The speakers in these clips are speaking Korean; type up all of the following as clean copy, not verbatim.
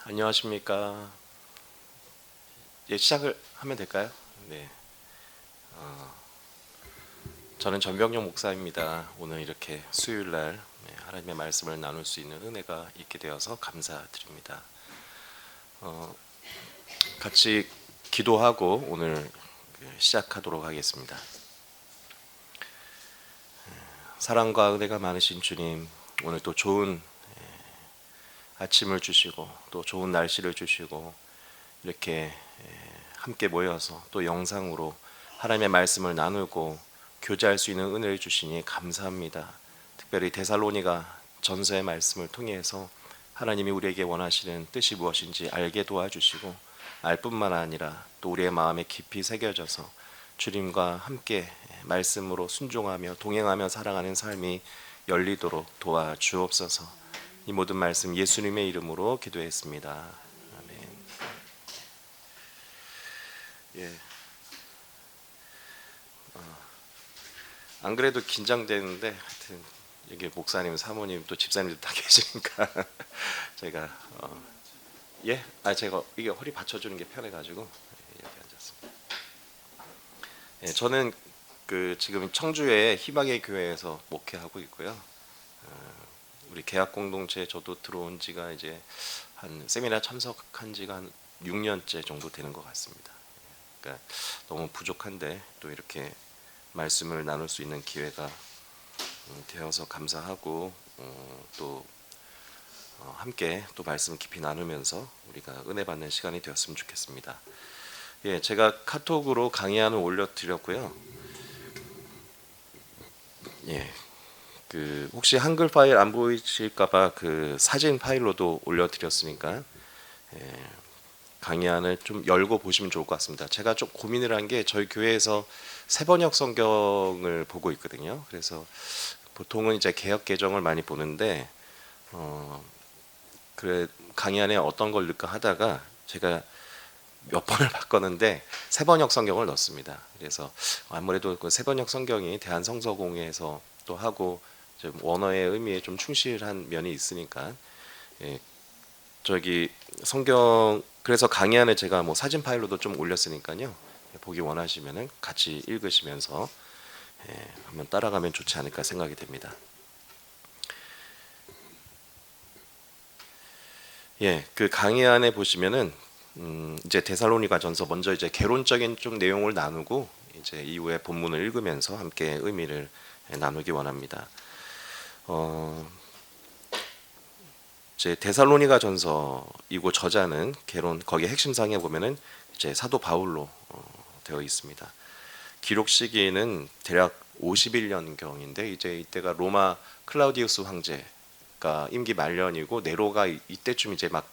안녕하십니까. 예, 시작을 하면 될까요? 네. 저는 전병용 목사입니다. 오늘 이렇게 수요일 날 하나님의 말씀을 나눌 수 있는 은혜가 있게 되어서 감사드립니다. 어, 같이 기도하고 오늘 시작하도록 하겠습니다. 사랑과 은혜가 많으신 주님, 오늘 또 좋은 아침을 주시고 또 좋은 날씨를 주시고 이렇게 함께 모여서 또 영상으로 하나님의 말씀을 나누고 교제할 수 있는 은혜를 주시니 감사합니다. 특별히 데살로니가 전서의 말씀을 통해서 하나님이 우리에게 원하시는 뜻이 무엇인지 알게 도와주시고 알 뿐만 아니라 또 우리의 마음에 깊이 새겨져서 주님과 함께 말씀으로 순종하며 동행하며 살아가는 삶이 열리도록 도와주옵소서. 이 모든 말씀 예수님의 이름으로 기도했습니다. 아멘. 예. 안 그래도 긴장되는데 하여튼 여기 목사님, 사모님 또 집사님도 다 계시니까 제가 예, 제가 이게 허리 받쳐주는 게 편해가지고 여기 앉았습니다. 예, 저는 지금 청주의 희망의 교회에서 목회하고 있고요. 우리 계약 공동체 저도 들어온 지가 이제 한 세미나 참석한 지가 한 6년째 정도 되는 것 같습니다. 그러니까 너무 부족한데 또 이렇게 말씀을 나눌 수 있는 기회가 되어서 감사하고 또 함께 또 말씀 깊이 나누면서 우리가 은혜 받는 시간이 되었으면 좋겠습니다. 예, 제가 카톡으로 강의안을 올려드렸고요. 예, 혹시 한글 파일 안 보이실까봐 사진 파일로도 올려드렸으니까 강의안을 좀 열고 보시면 좋을 것 같습니다. 제가 좀 고민을 한 게 저희 교회에서 세번역 성경을 보고 있거든요. 그래서 보통은 이제 개역 개정을 많이 보는데 그래 강의안에 어떤 걸 넣을까 하다가 제가 몇 번을 바꿨는데 세번역 성경을 넣습니다. 그래서 아무래도 그 세번역 성경이 대한성서공회에서 또 하고 좀 원어의 의미에 좀 충실한 면이 있으니까 예, 저기 성경 그래서 강의안에 제가 뭐 사진 파일로도 좀 올렸으니까요. 보기 원하시면은 같이 읽으시면서 한번 따라가면 좋지 않을까 생각이 됩니다. 예, 그 강의안에 보시면은 이제 데살로니가전서 먼저 이제 개론적인 좀 내용을 나누고 이제 이후에 본문을 읽으면서 함께 의미를 나누기 원합니다. 이제 데살로니가전서이고 저자는 개론 거기 핵심상에 보면은 이제 사도 바울로 되어 있습니다. 기록 시기는 대략 51년경인데 이제 이때가 로마 클라우디우스 황제가 임기 말년이고 네로가 이때쯤 이제 막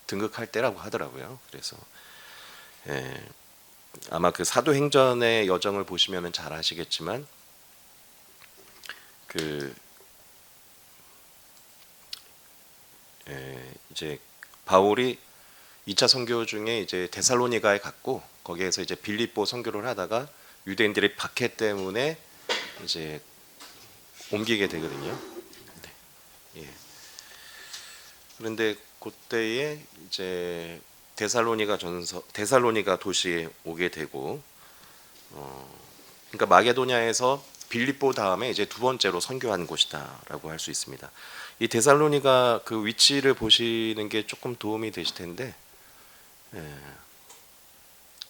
등극할 때라고 하더라고요. 그래서 아마 그 사도행전의 여정을 보시면은 잘 아시겠지만 이제 바울이 2차 선교 중에 이제 데살로니가에 갔고 거기에서 이제 빌립보 선교를 하다가 유대인들의 박해 때문에 이제 옮기게 되거든요. 네. 예. 그런데 그때에 이제 데살로니가 도시에 오게 되고 그러니까 마게도냐에서 빌립보 다음에 이제 두 번째로 선교한 곳이다라고 할 수 있습니다. 이 데살로니가 그 위치를 보시는 게 조금 도움이 되실 텐데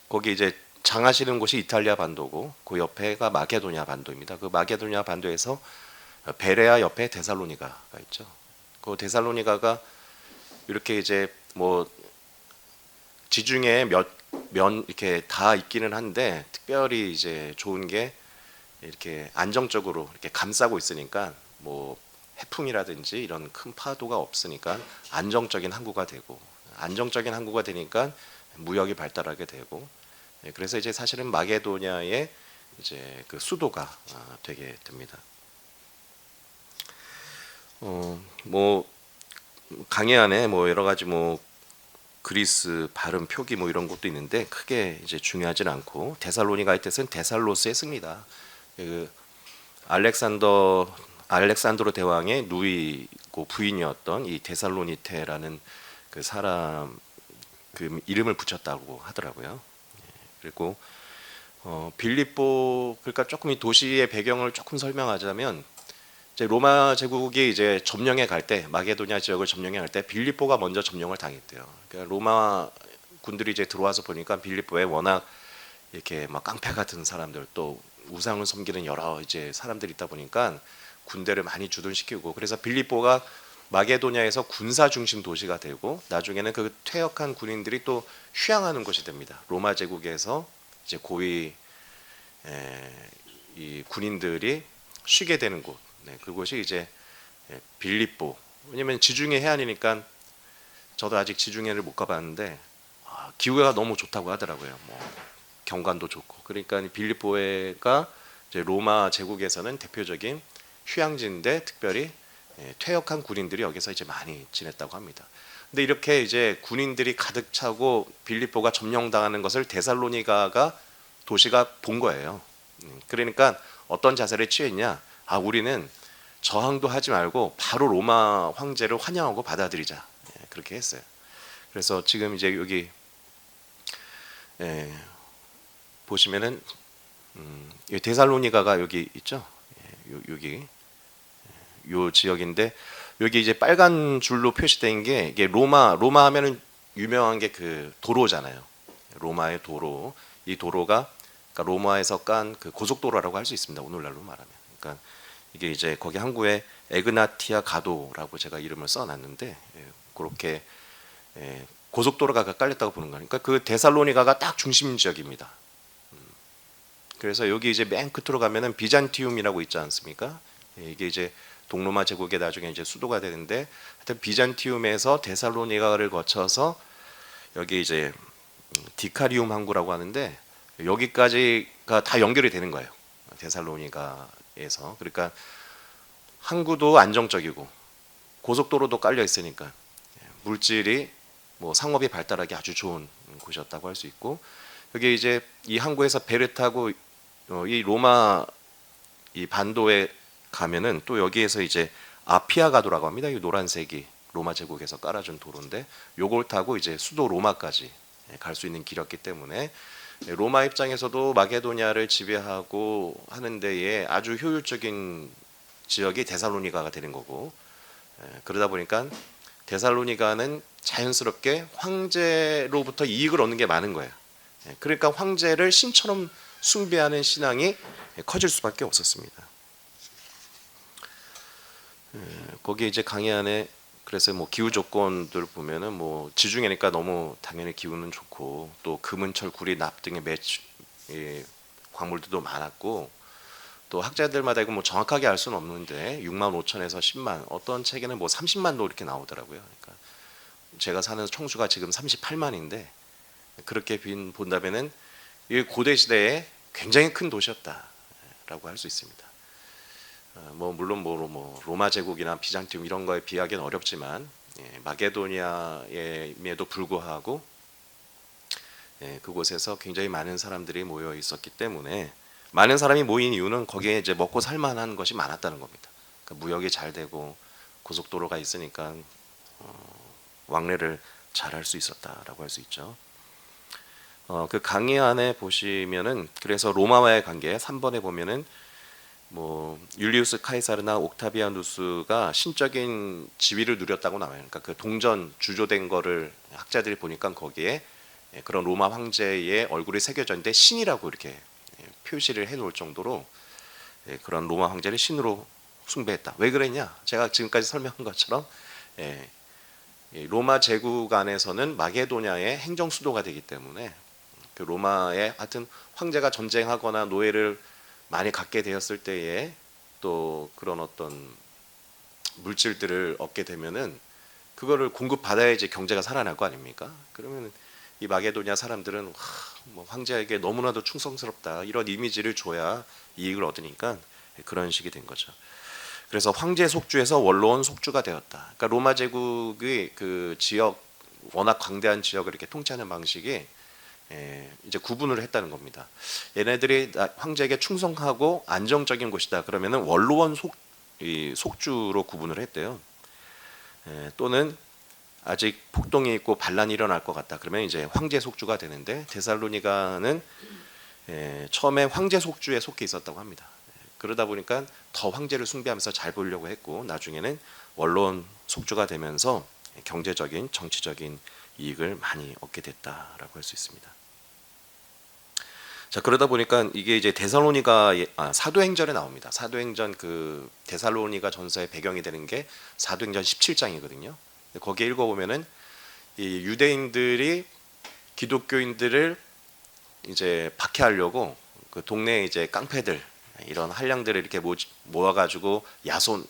거기 이제 장하시는 곳이 이탈리아 반도고 그 옆에가 마게도냐 반도입니다. 그 마게도냐 반도에서 베레아 옆에 데살로니가가 있죠. 그 데살로니가가 이렇게 이제 뭐 지중해 면 이렇게 다 있기는 한데 특별히 이제 좋은 게 이렇게 안정적으로 이렇게 감싸고 있으니까 뭐 해풍이라든지 이런 큰 파도가 없으니까 안정적인 항구가 되고 안정적인 항구가 되니까 무역이 발달하게 되고 그래서 이제 사실은 마게도냐의 이제 그 수도가 되게 됩니다. 뭐 강의 안에 뭐 여러 가지 뭐 그리스 발음 표기 뭐 이런 것도 있는데 크게 이제 중요하진 않고 데살로니가의 뜻은 데살로스의 승리다. 그 알렉산드로 대왕의 누이고 부인이었던 이 데살로니테라는 그 사람 그 이름을 붙였다고 하더라고요. 그리고 빌립보, 그러니까 조금 이 도시의 배경을 조금 설명하자면, 이제 로마 제국이 이제 점령해 갈 때, 마게도냐 지역을 점령해 갈 때 빌립보가 먼저 점령을 당했대요. 그러니까 로마 군들이 이제 들어와서 보니까 빌립보에 워낙 이렇게 막 깡패 같은 사람들, 또 우상을 섬기는 여러 이제 사람들이 있다 보니까 군대를 많이 주둔시키고, 그래서 빌립보가 마게도냐에서 군사 중심 도시가 되고, 나중에는 그 퇴역한 군인들이 또 휴양하는 곳이 됩니다. 로마 제국에서 이제 고위 이 군인들이 쉬게 되는 곳, 그곳이 이제 빌립보. 왜냐면 지중해 해안이니까, 저도 아직 지중해를 못 가봤는데 기후가 너무 좋다고 하더라고요. 뭐 경관도 좋고, 그러니까 빌립보가 이제 로마 제국에서는 대표적인 휴양지인데, 특별히 퇴역한 군인들이 여기서 이제 많이 지냈다고 합니다. 근데 이렇게 이제 군인들이 가득 차고 빌립보가 점령당하는 것을 데살로니가가 도시가 본 거예요. 그러니까 어떤 자세를 취했냐? 우리는 저항도 하지 말고 바로 로마 황제를 환영하고 받아들이자. 그렇게 했어요. 그래서 지금 이제 여기 보시면은 데살로니가가 여기 있죠. 여기 요 지역인데, 여기 이제 빨간 줄로 표시된 게 이게 로마 하면은 유명한 게 그 도로잖아요. 로마의 도로. 이 도로가 그러니까 로마에서 깐 그 고속도로라고 할 수 있습니다. 오늘날로 말하면. 그러니까 이게 이제 거기 항구에 에그나티아 가도라고 제가 이름을 써놨는데, 그렇게 고속도로가 깔렸다고 보는 거니까 그 데살로니가가 딱 중심 지역입니다. 그래서 여기 이제 맨 끝으로 가면은 비잔티움이라고 있지 않습니까? 이게 이제 동로마 제국의 나중에 이제 수도가 되는데, 하여튼 비잔티움에서 데살로니가를 거쳐서 여기 이제 디카리움 항구라고 하는데, 여기까지가 다 연결이 되는 거예요. 데살로니가에서. 그러니까 항구도 안정적이고 고속도로도 깔려 있으니까 물질이 뭐 상업이 발달하기 아주 좋은 곳이었다고 할 수 있고, 여기 이제 이 항구에서 배를 타고 이 로마 이 반도에 가면은 또 여기에서 이제 아피아 가도라고 합니다. 이 노란색이 로마 제국에서 깔아준 도로인데, 요걸 타고 이제 수도 로마까지 갈 수 있는 길이었기 때문에 로마 입장에서도 마게도냐를 지배하고 하는 데에 아주 효율적인 지역이 데살로니가가 되는 거고, 그러다 보니까 데살로니가는 자연스럽게 황제로부터 이익을 얻는 게 많은 거예요. 그러니까 황제를 신처럼 숭배하는 신앙이 커질 수밖에 없었습니다. 거기 이제 강의 안에, 그래서 뭐 기후 조건들 보면은 뭐 지중해니까 너무 당연히 기후는 좋고, 또 금은철 구리 납 등의 광물들도 많았고, 또 학자들마다 이거 뭐 정확하게 알 수는 없는데 6만 5천에서 10만, 어떤 책에는 뭐 30만도 이렇게 나오더라고요. 그러니까 제가 사는 청수가 지금 38만인데, 그렇게 본다면은 이 고대 시대에 굉장히 큰 도시였다라고 할 수 있습니다. 뭐 물론 뭐 로마 제국이나 비잔티움 이런 거에 비하기는 어렵지만, 마게도니아에도 불구하고 그곳에서 굉장히 많은 사람들이 모여 있었기 때문에, 많은 사람이 모인 이유는 거기에 이제 먹고 살만한 것이 많았다는 겁니다. 그러니까 무역이 잘 되고 고속도로가 있으니까 왕래를 잘 할 수 있었다라고 할 수 있죠. 그 강의 안에 보시면은, 그래서 로마와의 관계 3번에 보면은 뭐 율리우스 카이사르나 옥타비아누스가 신적인 지위를 누렸다고 나와요. 그러니까 그 동전 주조된 거를 학자들이 보니까 거기에 그런 로마 황제의 얼굴이 새겨져 있는데 신이라고 이렇게 표시를 해놓을 정도로 그런 로마 황제를 신으로 숭배했다. 왜 그랬냐? 제가 지금까지 설명한 것처럼 로마 제국 안에서는 마게도냐의 행정 수도가 되기 때문에, 그 로마의 하여튼 황제가 전쟁하거나 노예를 많이 갖게 되었을 때에 또 그런 어떤 물질들을 얻게 되면은 그거를 공급받아야지 경제가 살아날 거 아닙니까? 그러면 이 마게도냐 사람들은 뭐 황제에게 너무나도 충성스럽다, 이런 이미지를 줘야 이익을 얻으니까 그런 식이 된 거죠. 그래서 황제 속주에서 원로원 속주가 되었다. 그러니까 로마 제국의 그 지역, 워낙 광대한 지역을 이렇게 통치하는 방식이 이제 구분을 했다는 겁니다. 얘네들이 황제에게 충성하고 안정적인 곳이다 그러면은 원로원 속주로 구분을 했대요. 또는 아직 폭동이 있고 반란이 일어날 것 같다. 그러면 이제 황제 속주가 되는데 데살로니가는 처음에 황제 속주에 속해 있었다고 합니다. 그러다 보니까 더 황제를 숭배하면서 잘 보려고 했고 나중에는 원로원 속주가 되면서 경제적인 정치적인 이익을 많이 얻게 됐다라고 할 수 있습니다. 자 그러다 보니까 이게 이제 데살로니가 사도행전에 나옵니다. 사도행전 그 데살로니가 전서의 배경이 되는 게 사도행전 17장이거든요. 거기에 읽어보면은 이 유대인들이 기독교인들을 이제 박해하려고 그 동네 이제 깡패들 이런 한량들을 이렇게 모아가지고 야손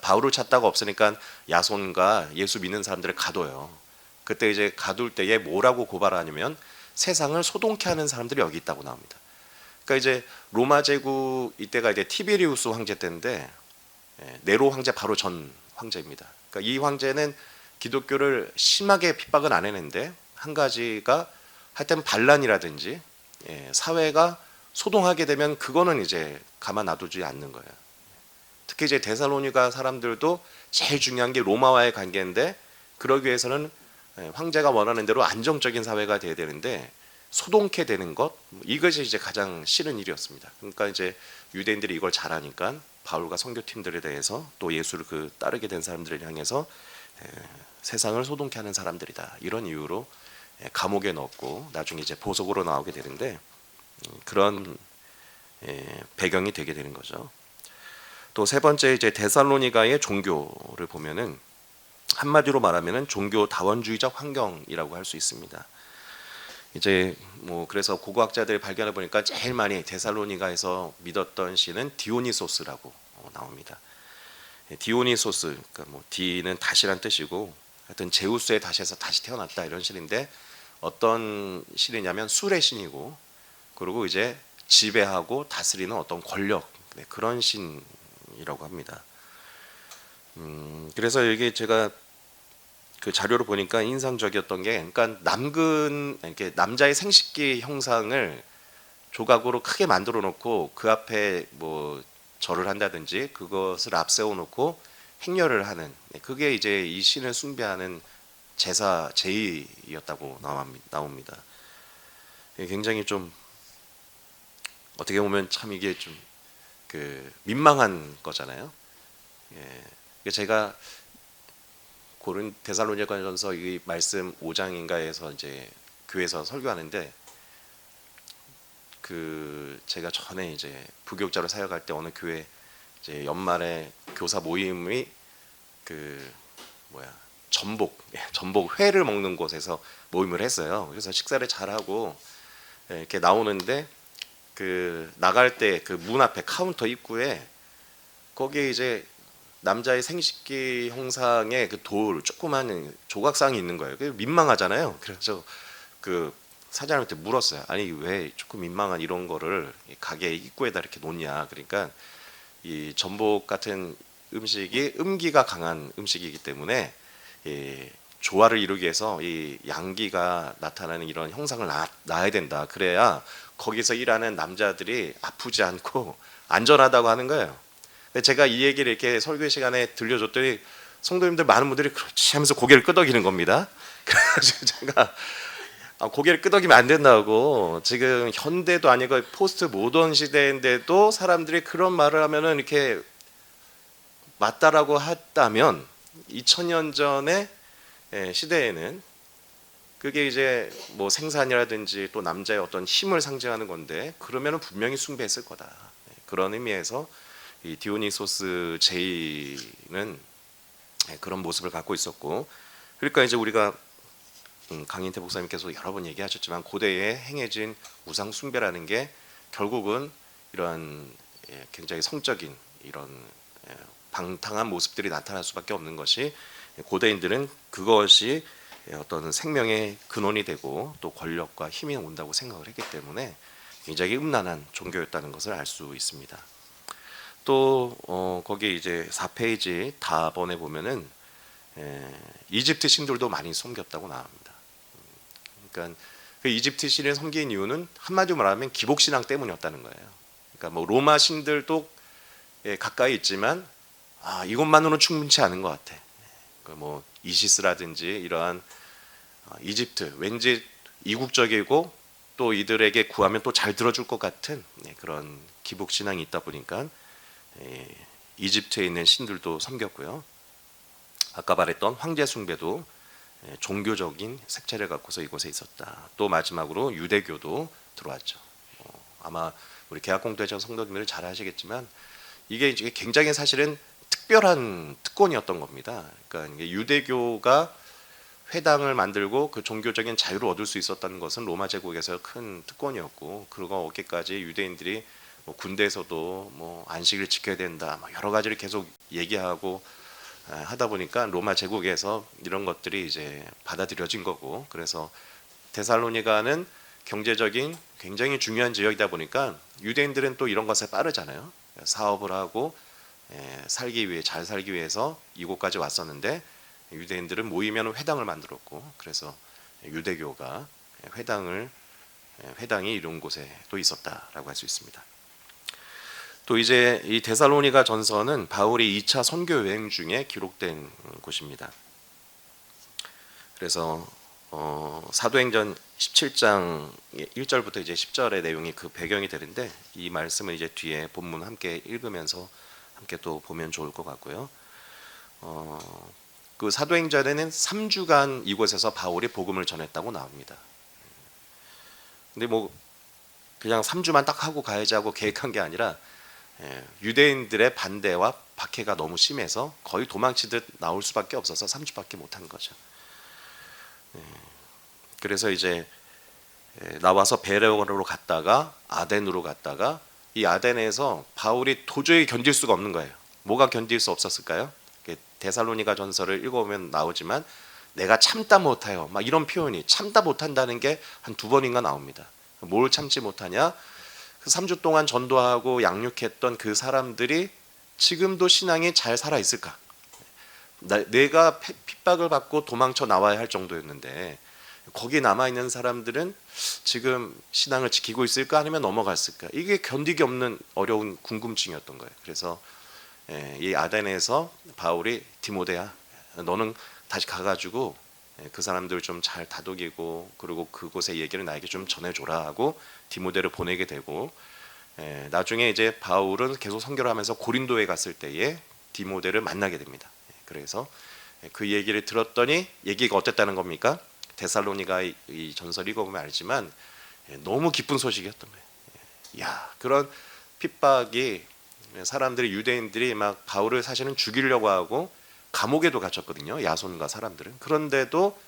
바울을 찾다가 없으니까 야손과 예수 믿는 사람들을 가둬요. 그때 이제 가둘 때에 뭐라고 고발하냐면 세상을 소동케 하는 사람들이 여기 있다고 나옵니다. 그러니까 이제 로마 제국 이때가 이제 티베리우스 황제 때인데 네로 황제 바로 전 황제입니다. 그러니까 이 황제는 기독교를 심하게 핍박은 안 했는데 한 가지가 하여튼 반란이라든지 사회가 소동하게 되면 그거는 이제 가만 놔두지 않는 거예요. 특히 이제 데살로니가 사람들도 제일 중요한 게 로마와의 관계인데 그러기 위해서는 황제가 원하는 대로 안정적인 사회가 돼야 되는데 소동케 되는 것 이것이 이제 가장 싫은 일이었습니다. 그러니까 이제 유대인들이 이걸 잘하니까 바울과 선교팀들에 대해서 또 예수를 그 따르게 된 사람들을 향해서 세상을 소동케 하는 사람들이다 이런 이유로 감옥에 넣었고 나중에 이제 보석으로 나오게 되는데 그런 배경이 되게 되는 거죠. 또 세 번째 이제 데살로니가의 종교를 보면은 한마디로 말하면은 종교 다원주의적 환경이라고 할 수 있습니다. 이제 뭐 그래서 고고학자들이 발견해 보니까 제일 많이 데살로니가에서 믿었던 신은 디오니소스라고 나옵니다. 디오니소스, 그러니까 뭐 디는 다시란 뜻이고, 하여튼 제우스의 다시에서 다시 태어났다 이런 신인데 어떤 신이냐면 술의 신이고, 그리고 이제 지배하고 다스리는 어떤 권력 그런 신이라고 합니다. 그래서 이게 제가 그 자료를 보니까 인상적이었던 게, 그러니까 남근 이렇게 남자의 생식기 형상을 조각으로 크게 만들어 놓고 그 앞에 뭐 절을 한다든지 그것을 앞세워 놓고 행렬을 하는 그게 이제 이 신을 숭배하는 제사 제의였다고 나옵니다. 굉장히 좀 어떻게 보면 참 이게 좀 그 민망한 거잖아요. 제가 고른 데살로니가전서 이 말씀 5장인가에서 이제 교회에서 설교하는데 그 제가 전에 이제 부교육자로 사역할 때 어느 교회 이제 연말에 교사 모임이 그 전복 회를 먹는 곳에서 모임을 했어요. 그래서 식사를 잘 하고 이렇게 나오는데 그 나갈 때 그 문 앞에 카운터 입구에 거기에 이제 남자의 생식기 형상의 그 돌 조그만 조각상이 있는 거예요. 민망하잖아요. 그래서 그 사장님한테 물었어요. 아니 왜 조금 민망한 이런 거를 가게 입구에다 이렇게 놓냐. 그러니까 이 전복 같은 음식이 음기가 강한 음식이기 때문에 조화를 이루기 위해서 이 양기가 나타나는 이런 형상을 낳아야 된다. 그래야 거기서 일하는 남자들이 아프지 않고 안전하다고 하는 거예요. 근데 제가 이 얘기를 이렇게 설교 시간에 들려줬더니 성도님들 많은 분들이 그렇지 하면서 고개를 끄덕이는 겁니다. 그래서 제가 고개를 끄덕이면 안 된다고, 지금 현대도 아니고 포스트 모던 시대인데도 사람들이 그런 말을 하면은 이렇게 맞다라고 했다면 2000년 전의 시대에는 그게 이제 뭐 생산이라든지 또 남자의 어떤 힘을 상징하는 건데 그러면은 분명히 숭배했을 거다. 그런 의미에서 이 디오니소스 제의는 그런 모습을 갖고 있었고, 그러니까 이제 우리가 강인태 목사님께서 여러 번 얘기하셨지만 고대에 행해진 우상 숭배라는 게 결국은 이런 굉장히 성적인 이런 방탕한 모습들이 나타날 수밖에 없는 것이, 고대인들은 그것이 어떤 생명의 근원이 되고 또 권력과 힘이 온다고 생각을 했기 때문에 굉장히 음란한 종교였다는 것을 알 수 있습니다. 또 거기 이제 4페이지 다번에 보면은 이집트 신들도 많이 섬겼다고 나옵니다. 그러니까 그 이집트 신을 섬긴 이유는 한마디로 말하면 기복신앙 때문이었다는 거예요. 그러니까 뭐 로마 신들도 가까이 있지만 이것만으로는 충분치 않은 것 같아. 뭐 이시스라든지 이러한 이집트, 왠지 이국적이고 또 이들에게 구하면 또 잘 들어줄 것 같은 그런 기복 신앙이 있다 보니까 이집트에 있는 신들도 섬겼고요. 아까 말했던 황제 숭배도 종교적인 색채를 갖고서 이곳에 있었다. 또 마지막으로 유대교도 들어왔죠. 아마 우리 계약공대전 성도님들 잘 아시겠지만 이게 굉장히 사실은 특별한 특권이었던 겁니다. 그러니까 유대교가 회당을 만들고 그 종교적인 자유를 얻을 수 있었다는 것은 로마 제국에서 큰 특권이었고, 그거 얻기까지 유대인들이 뭐 군대에서도 뭐 안식일 지켜야 된다, 뭐 여러 가지를 계속 얘기하고 하다 보니까 로마 제국에서 이런 것들이 이제 받아들여진 거고, 그래서 데살로니가는 경제적인 굉장히 중요한 지역이다 보니까 유대인들은 또 이런 것에 빠르잖아요. 사업을 하고 살기 위해 잘 살기 위해서 이곳까지 왔었는데 유대인들은 모이면 회당을 만들었고, 그래서 유대교가 회당이 이런 곳에 또 있었다라고 할 수 있습니다. 또 이제 이 데살로니가 전서는 바울이 2차 선교 여행 중에 기록된 곳입니다. 그래서 사도행전 17장 1절부터 이제 10절의 내용이 그 배경이 되는데, 이 말씀은 이제 뒤에 본문 함께 읽으면서 함께 또 보면 좋을 것 같고요. 그 사도행전에는 3주간 이곳에서 바울이 복음을 전했다고 나옵니다. 근데 뭐 그냥 3주만 딱 하고 가야지 하고 계획한 게 아니라 유대인들의 반대와 박해가 너무 심해서 거의 도망치듯 나올 수밖에 없어서 3주밖에 못한 거죠. 그래서 이제 나와서 베레오로 갔다가 아덴으로 갔다가, 이 아덴에서 바울이 도저히 견딜 수가 없는 거예요. 뭐가 견딜 수 없었을까요? 데살로니가 전서를 읽어보면 나오지만 내가 참다 못해요, 막 이런 표현이, 참다 못한다는 게 한 2번인가 나옵니다. 뭘 참지 못하냐? 그 3주 동안 전도하고 양육했던 그 사람들이 지금도 신앙이 잘 살아 있을까? 내가 핍박을 받고 도망쳐 나와야 할 정도였는데 거기 남아 있는 사람들은 지금 신앙을 지키고 있을까 아니면 넘어갔을까? 이게 견디기 없는 어려운 궁금증이었던 거예요. 그래서 이 아덴에서 바울이 디모데야, 너는 다시 가가지고 그 사람들 좀 잘 다독이고 그리고 그곳의 얘기를 나에게 좀 전해줘라 하고 디모데를 보내게 되고, 나중에 이제 바울은 계속 선교를 하면서 고린도에 갔을 때에 디모데를 만나게 됩니다. 그래서 그 얘기를 들었더니 얘기가 어땠다는 겁니까? 데살로니가 이 전설 읽어보면 알지만 너무 기쁜 소식이었던 거예요. 야, 그런 핍박이, 사람들이 유대인들이 막 바울을 사실은 죽이려고 하고 감옥에도 갇혔거든요. 야손과 사람들은. 그런데도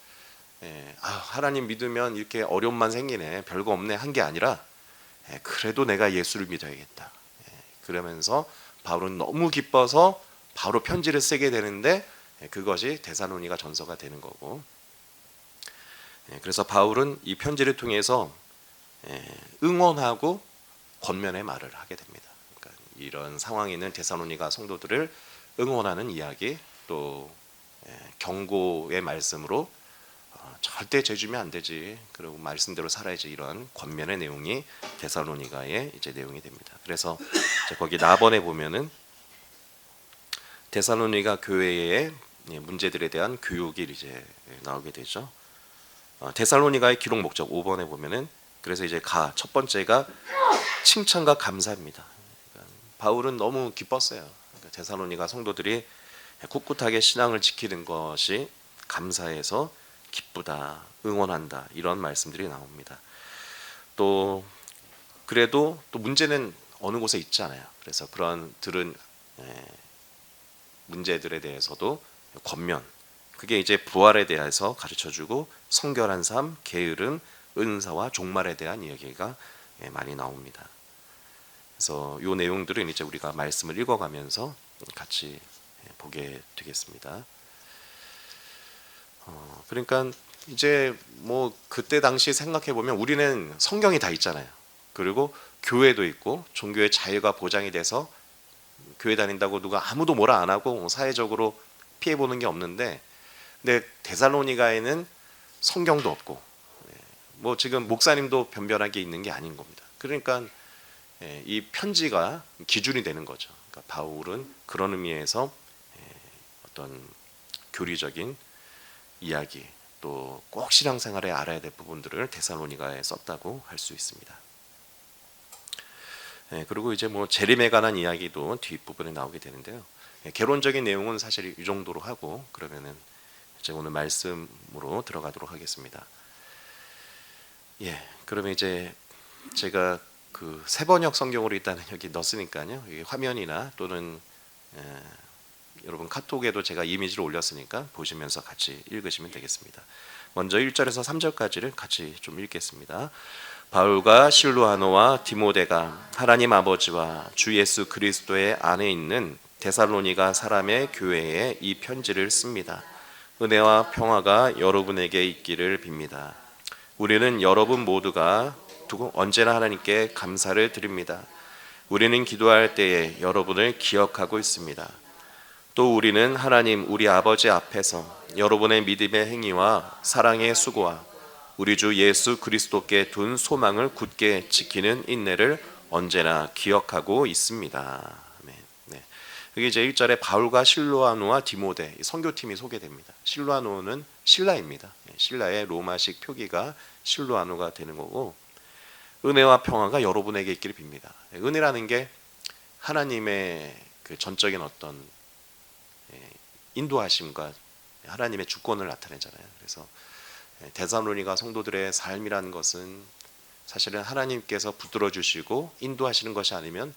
하나님 믿으면 이렇게 어려움만 생기네, 별거 없네 한 게 아니라 그래도 내가 예수를 믿어야겠다. 그러면서 바울은 너무 기뻐서 바로 편지를 쓰게 되는데 그것이 데살로니가 전서가 되는 거고, 그래서 바울은 이 편지를 통해서 응원하고 권면의 말을 하게 됩니다. 그러니까 이런 상황에 있는 데살로니가 성도들을 응원하는 이야기, 또 경고의 말씀으로 절대 죄주면 안 되지, 그리고 말씀대로 살아야지, 이런 권면의 내용이 데살로니가의 이제 내용이 됩니다. 그래서 거기 나번에 보면은 데살로니가 교회의 문제들에 대한 교육이 이제 나오게 되죠. 데살로니가의 기록 목적 5번에 보면은, 그래서 이제 첫 번째가 칭찬과 감사입니다. 그러니까 바울은 너무 기뻤어요. 그러니까 데살로니가 성도들이 꿋꿋하게 신앙을 지키는 것이 감사해서 기쁘다, 응원한다, 이런 말씀들이 나옵니다. 또 그래도 또 문제는 어느 곳에 있지 않아요. 그래서 그런 들은 문제들에 대해서도 권면, 그게 이제 부활에 대해서 가르쳐주고 성결한 삶, 게으름, 은사와 종말에 대한 이야기가 많이 나옵니다. 그래서 이 내용들은 이제 우리가 말씀을 읽어가면서 같이 보게 되겠습니다. 그러니까 이제 뭐 그때 당시 생각해 보면 우리는 성경이 다 있잖아요. 그리고 교회도 있고 종교의 자유가 보장이 돼서 교회 다닌다고 누가 아무도 뭐라 안 하고 사회적으로 피해 보는 게 없는데, 근데 데살로니가에는 성경도 없고 뭐 지금 목사님도 변변하게 있는 게 아닌 겁니다. 그러니까 이 편지가 기준이 되는 거죠. 그러니까 바울은 그런 의미에서 어떤 교리적인 이야기, 또 꼭 신앙생활에 알아야 될 부분들을 데살로니가에 썼다고 할 수 있습니다. 그리고 이제 뭐 재림에 관한 이야기도 뒷부분에 나오게 되는데요. 개론적인 내용은 사실 이 정도로 하고, 그러면은 이제 오늘 말씀으로 들어가도록 하겠습니다. 그러면 이제 제가 그 세번역 성경으로 일단은 여기 넣었으니까요. 여기 화면이나 또는 여러분 카톡에도 제가 이미지를 올렸으니까 보시면서 같이 읽으시면 되겠습니다. 먼저 1절에서 3절까지를 같이 좀 읽겠습니다. 바울과 실루아노와 디모데가 하나님 아버지와 주 예수 그리스도의 안에 있는 데살로니가 사람의 교회에 이 편지를 씁니다. 은혜와 평화가 여러분에게 있기를 빕니다. 우리는 여러분 모두가 언제나 하나님께 감사를 드립니다. 우리는 기도할 때에 여러분을 기억하고 있습니다. 또 우리는 하나님 우리 아버지 앞에서 여러분의 믿음의 행위와 사랑의 수고와 우리 주 예수 그리스도께 둔 소망을 굳게 지키는 인내를 언제나 기억하고 있습니다. 네. 여기 이제 1절에 바울과 실루아노와 디모데 선교팀이 소개됩니다. 실루아노는 신라입니다. 신라의 로마식 표기가 실루아노가 되는 거고, 은혜와 평화가 여러분에게 있기를 빕니다. 은혜라는 게 하나님의 그 전적인 어떤 인도하심과 하나님의 주권을 나타내잖아요. 그래서 데살로니가 성도들의 삶이라는 것은 사실은 하나님께서 붙들어 주시고 인도하시는 것이 아니면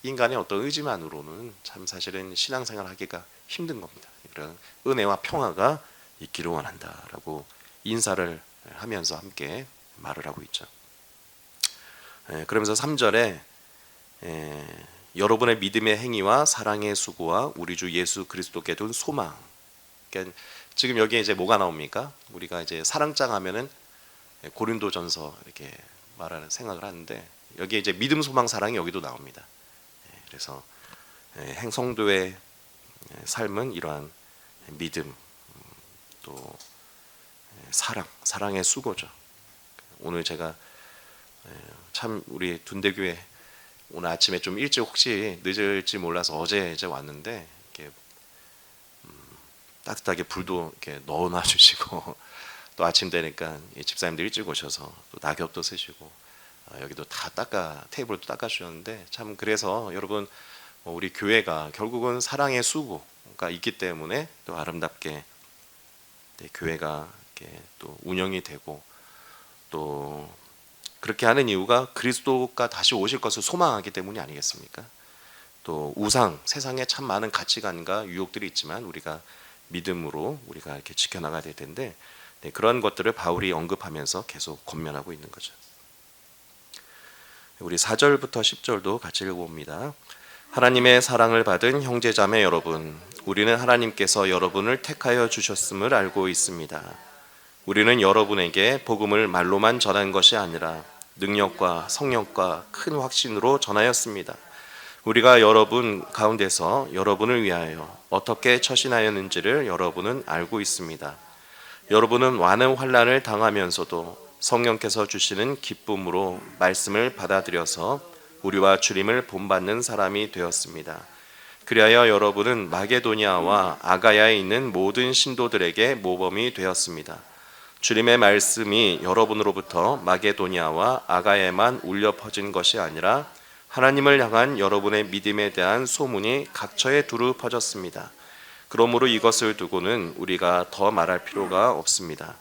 인간의 어떤 의지만으로는 참 사실은 신앙생활 하기가 힘든 겁니다. 그런 은혜와 평화가 있기를 원한다라고 인사를 하면서 함께 말을 하고 있죠. 그러면서 3절에 여러분의 믿음의 행위와 사랑의 수고와 우리 주 예수 그리스도께 둔 소망. 그러니까 지금 여기에 이제 뭐가 나옵니까? 우리가 이제 사랑장 하면은 고린도전서 이렇게 말하는 생각을 하는데, 여기에 이제 믿음, 소망, 사랑이 여기도 나옵니다. 그래서 행성도의 삶은 이러한 믿음, 또 사랑의 수고죠. 오늘 제가 참 우리 둔대교회 오늘 아침에 좀 일찍 혹시 늦을지 몰라서 어제 이제 왔는데 이렇게 따뜻하게 불도 이렇게 넣어놔 주시고 또 아침 되니까 집사님들 일찍 오셔서 또 낙엽도 쓰시고 여기도 다 테이블도 닦아 주셨는데, 참 그래서 여러분 우리 교회가 결국은 사랑의 수고가 있기 때문에 또 아름답게 교회가 이렇게 또 운영이 되고, 또 그렇게 하는 이유가 그리스도가 다시 오실 것을 소망하기 때문이 아니겠습니까? 또 우상, 세상에 참 많은 가치관과 유혹들이 있지만 우리가 믿음으로 우리가 이렇게 지켜나가야 될 텐데, 그런 것들을 바울이 언급하면서 계속 권면하고 있는 거죠. 우리 4절부터 10절도 같이 읽어봅니다. 하나님의 사랑을 받은 형제자매 여러분, 우리는 하나님께서 여러분을 택하여 주셨음을 알고 있습니다. 우리는 여러분에게 복음을 말로만 전한 것이 아니라 능력과 성령과 큰 확신으로 전하였습니다. 우리가 여러분 가운데서 여러분을 위하여 어떻게 처신하였는지를 여러분은 알고 있습니다. 여러분은 많은 환난을 당하면서도 성령께서 주시는 기쁨으로 말씀을 받아들여서 우리와 주님을 본받는 사람이 되었습니다. 그리하여 여러분은 마게도니아와 아가야에 있는 모든 신도들에게 모범이 되었습니다. 주님의 말씀이 여러분으로부터 마게도니아와 아가야에만 울려 퍼진 것이 아니라 하나님을 향한 여러분의 믿음에 대한 소문이 각처에 두루 퍼졌습니다. 그러므로 이것을 두고는 우리가 더 말할 필요가 없습니다.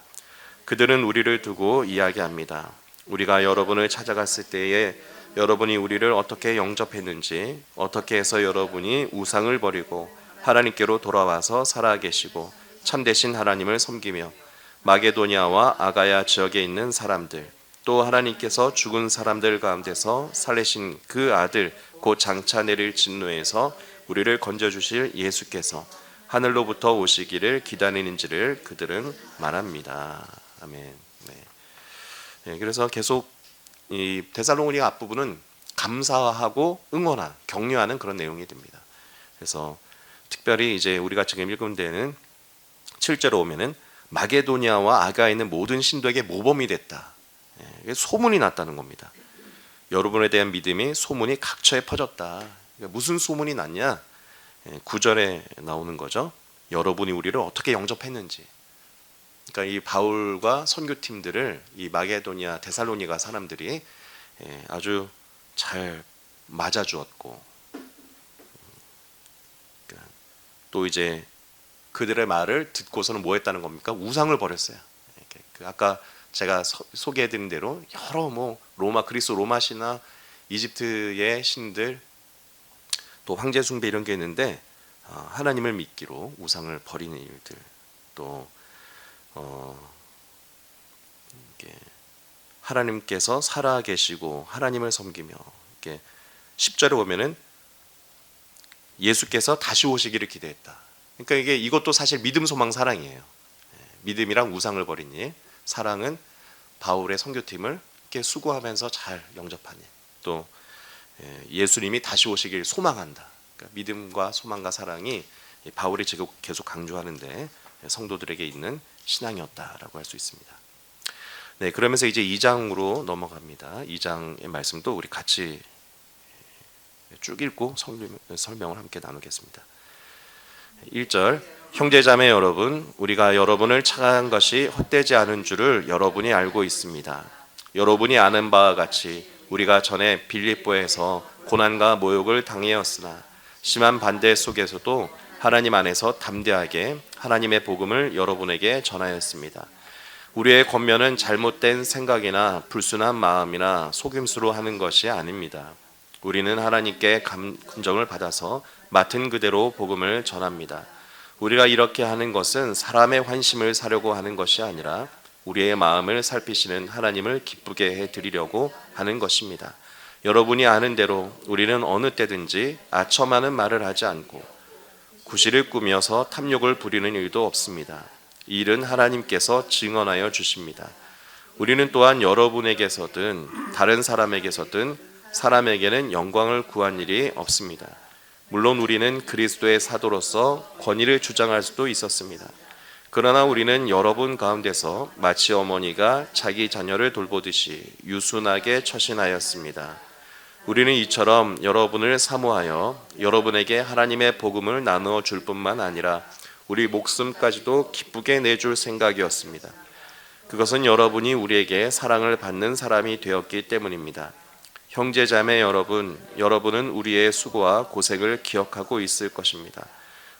그들은 우리를 두고 이야기합니다. 우리가 여러분을 찾아갔을 때에 여러분이 우리를 어떻게 영접했는지, 어떻게 해서 여러분이 우상을 버리고 하나님께로 돌아와서 살아계시고 참되신 하나님을 섬기며 마게도니아와 아가야 지역에 있는 사람들, 또 하나님께서 죽은 사람들 가운데서 살리신 그 아들 곧 장차 내릴 진노에서 우리를 건져주실 예수께서 하늘로부터 오시기를 기다리는지를 그들은 말합니다. 아멘. 그래서 계속 이 데살로니가 앞부분은 감사하고 응원한, 격려하는 그런 내용이 됩니다. 그래서 특별히 이제 우리가 지금 읽은 데는 7절에 오면은 마게도니아와 아가에 있는 모든 신도에게 모범이 됐다. 소문이 났다는 겁니다. 여러분에 대한 믿음이 소문이 각처에 퍼졌다. 무슨 소문이 났냐? 9절에 나오는 거죠. 여러분이 우리를 어떻게 영접했는지. 그러니까 이 바울과 선교팀들을 이 마게도니아 데살로니가 사람들이 아주 잘 맞아주었고, 또 이제 그들의 말을 듣고서는 뭐 했다는 겁니까? 우상을 버렸어요. 아까 제가 소개해드린 대로 여러 로마, 그리스 로마 신화, 이집트의 신들, 또 황제 숭배 이런 게 있는데 하나님을 믿기로 우상을 버리는 일들, 또 하나님께서 살아 계시고 하나님을 섬기며, 이렇게 10절에 보면은 예수께서 다시 오시기를 기대했다. 그러니까 이것도 사실 믿음, 소망, 사랑이에요. 믿음이랑 우상을 버린 일, 사랑은 바울의 선교팀을 이렇게 수고하면서 잘 영접한 일, 또 예수님이 다시 오시길 소망한다. 그러니까 믿음과 소망과 사랑이 바울이 지금 계속 강조하는데 성도들에게 있는 신앙이었다라고 할 수 있습니다. 네, 그러면서 이제 2장으로 넘어갑니다. 2장의 말씀도 우리 같이 쭉 읽고 설명을 함께 나누겠습니다. 1절, 형제자매 여러분, 우리가 여러분을 착한 것이 헛되지 않은 줄을 여러분이 알고 있습니다. 여러분이 아는 바와 같이 우리가 전에 빌립보에서 고난과 모욕을 당하였으나 심한 반대 속에서도 하나님 안에서 담대하게 하나님의 복음을 여러분에게 전하였습니다. 우리의 권면은 잘못된 생각이나 불순한 마음이나 속임수로 하는 것이 아닙니다. 우리는 하나님께 감정을 받아서 맡은 그대로 복음을 전합니다. 우리가 이렇게 하는 것은 사람의 환심을 사려고 하는 것이 아니라 우리의 마음을 살피시는 하나님을 기쁘게 해드리려고 하는 것입니다. 여러분이 아는 대로 우리는 어느 때든지 아첨하는 말을 하지 않고 구실을 꾸며서 탐욕을 부리는 일도 없습니다. 이 일은 하나님께서 증언하여 주십니다. 우리는 또한 여러분에게서든 다른 사람에게서든 사람에게는 영광을 구한 일이 없습니다. 물론 우리는 그리스도의 사도로서 권위를 주장할 수도 있었습니다. 그러나 우리는 여러분 가운데서 마치 어머니가 자기 자녀를 돌보듯이 유순하게 처신하였습니다. 우리는 이처럼 여러분을 사모하여 여러분에게 하나님의 복음을 나누어 줄 뿐만 아니라 우리 목숨까지도 기쁘게 내줄 생각이었습니다. 그것은 여러분이 우리에게 사랑을 받는 사람이 되었기 때문입니다. 형제자매 여러분, 여러분은 우리의 수고와 고생을 기억하고 있을 것입니다.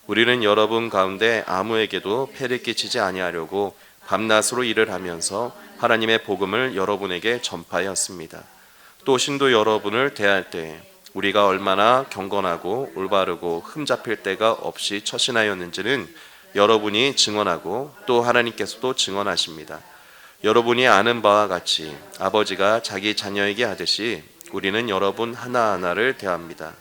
우리는 여러분 가운데 아무에게도 폐를 끼치지 아니하려고 밤낮으로 일을 하면서 하나님의 복음을 여러분에게 전파하였습니다. 또 신도 여러분을 대할 때 우리가 얼마나 경건하고 올바르고 흠잡힐 데가 없이 처신하였는지는 여러분이 증언하고 또 하나님께서도 증언하십니다. 여러분이 아는 바와 같이 아버지가 자기 자녀에게 하듯이 우리는 여러분 하나하나를 대합니다.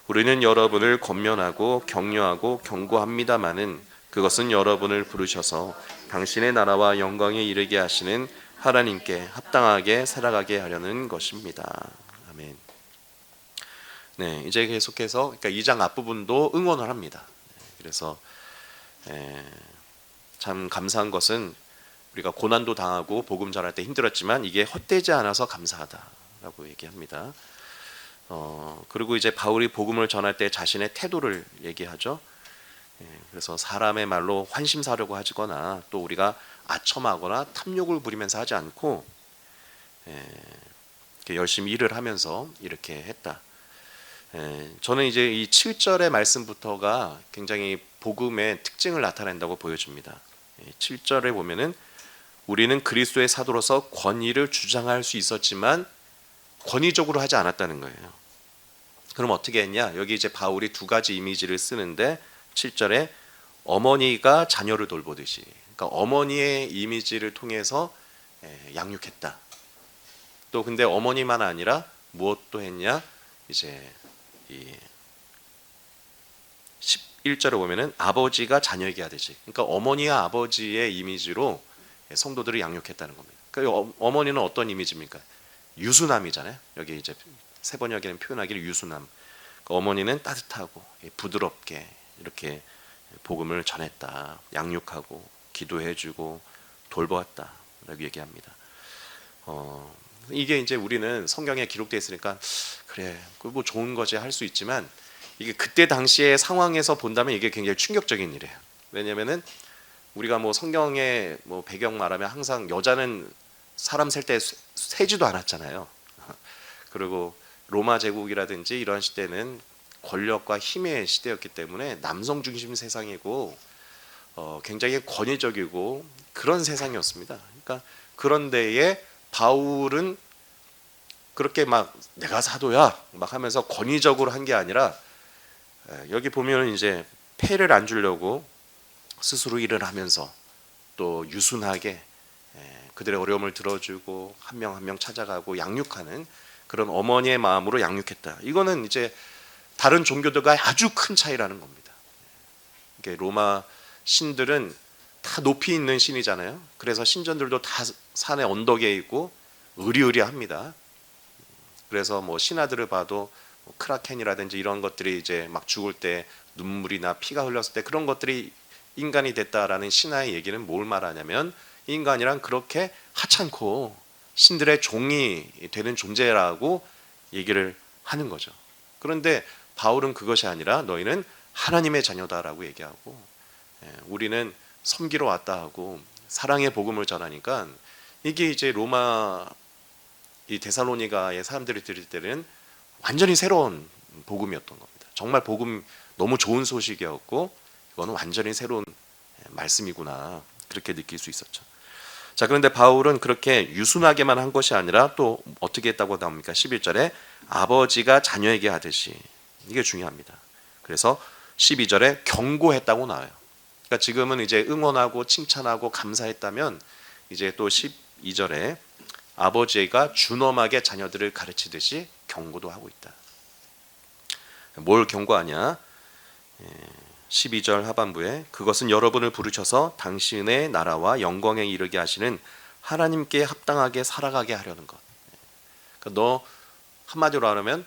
우리는 여러분을 권면하고 격려하고 경고합니다마는 그것은 여러분을 부르셔서 당신의 나라와 영광에 이르게 하시는 하나님께 합당하게 살아가게 하려는 것입니다. 아멘. 네, 이제 계속해서 그러니까 2장 앞부분도 응원을 합니다. 그래서 참 감사한 것은 우리가 고난도 당하고 복음 전할 때 힘들었지만 이게 헛되지 않아서 감사하다라고 얘기합니다. 그리고 이제 바울이 복음을 전할 때 자신의 태도를 얘기하죠. 그래서 사람의 말로 환심 사려고 하거나 또 우리가 아첨하거나 탐욕을 부리면서 하지 않고 열심히 일을 하면서 이렇게 했다. 저는 이제 이 7절의 말씀부터가 굉장히 복음의 특징을 나타낸다고 보여집니다. 7절에 보면은 우리는 그리스도의 사도로서 권위를 주장할 수 있었지만 권위적으로 하지 않았다는 거예요. 그럼 어떻게 했냐? 여기 이제 바울이 두 가지 이미지를 쓰는데 7절에 어머니가 자녀를 돌보듯이, 그러니까 어머니의 이미지를 통해서 양육했다. 또 근데 어머니만 아니라 무엇도 했냐? 이제 이 11절에 보면은 아버지가 자녀에게 하듯이, 그러니까 어머니와 아버지의 이미지로 성도들을 양육했다는 겁니다. 그러니까 어머니는 어떤 이미지입니까? 유수남이잖아요. 여기 이제 세 번역에는 표현하기를 유수남. 그러니까 어머니는 따뜻하고 부드럽게 이렇게 복음을 전했다, 양육하고 기도해주고 돌보았다라고 얘기합니다. 이게 이제 우리는 성경에 기록되어 있으니까 그래, 뭐 좋은 거지 할 수 있지만 이게 그때 당시의 상황에서 본다면 이게 굉장히 충격적인 일이에요. 왜냐면은 우리가 뭐 성경의 뭐 배경 말하면 항상 여자는 사람 셀 때 세지도 않았잖아요. 그리고 로마 제국이라든지 이런 시대는 권력과 힘의 시대였기 때문에 남성 중심 세상이고 굉장히 권위적이고 그런 세상이었습니다. 그러니까 그런 데에 바울은 그렇게 막 내가 사도야 막 하면서 권위적으로 한 게 아니라 여기 보면 이제 폐를 안 주려고 스스로 일을 하면서 또 유순하게 그들의 어려움을 들어주고 한 명 한 명 찾아가고 양육하는 그런 어머니의 마음으로 양육했다. 이거는 이제 다른 종교들과 아주 큰 차이라는 겁니다. 로마 신들은 다 높이 있는 신이잖아요. 그래서 신전들도 다 산의 언덕에 있고 으리으리합니다. 그래서 뭐 신하들을 봐도 크라켄이라든지 이런 것들이 이제 막 죽을 때 눈물이나 피가 흘렀을 때 그런 것들이 인간이 됐다라는 신화의 얘기는 뭘 말하냐면 인간이란 그렇게 하찮고 신들의 종이 되는 존재라고 얘기를 하는 거죠. 그런데 바울은 그것이 아니라 너희는 하나님의 자녀다라고 얘기하고 우리는 섬기러 왔다 하고 사랑의 복음을 전하니까 이게 이제 로마 이 데살로니가의 사람들이 들을 때는 완전히 새로운 복음이었던 겁니다. 정말 복음 너무 좋은 소식이었고 이거는 완전히 새로운 말씀이구나 그렇게 느낄 수 있었죠. 자, 그런데 바울은 그렇게 유순하게만 한 것이 아니라 또 어떻게 했다고 나옵니까? 11절에 아버지가 자녀에게 하듯이, 이게 중요합니다. 그래서 12절에 경고했다고 나와요. 그러니까 지금은 이제 응원하고 칭찬하고 감사했다면 이제 또 12절에 아버지가 준엄하게 자녀들을 가르치듯이 경고도 하고 있다. 뭘 경고하냐? 12절 하반부에 그것은 여러분을 부르셔서 당신의 나라와 영광에 이르게 하시는 하나님께 합당하게 살아가게 하려는 것. 그러니까 너 한마디로 하면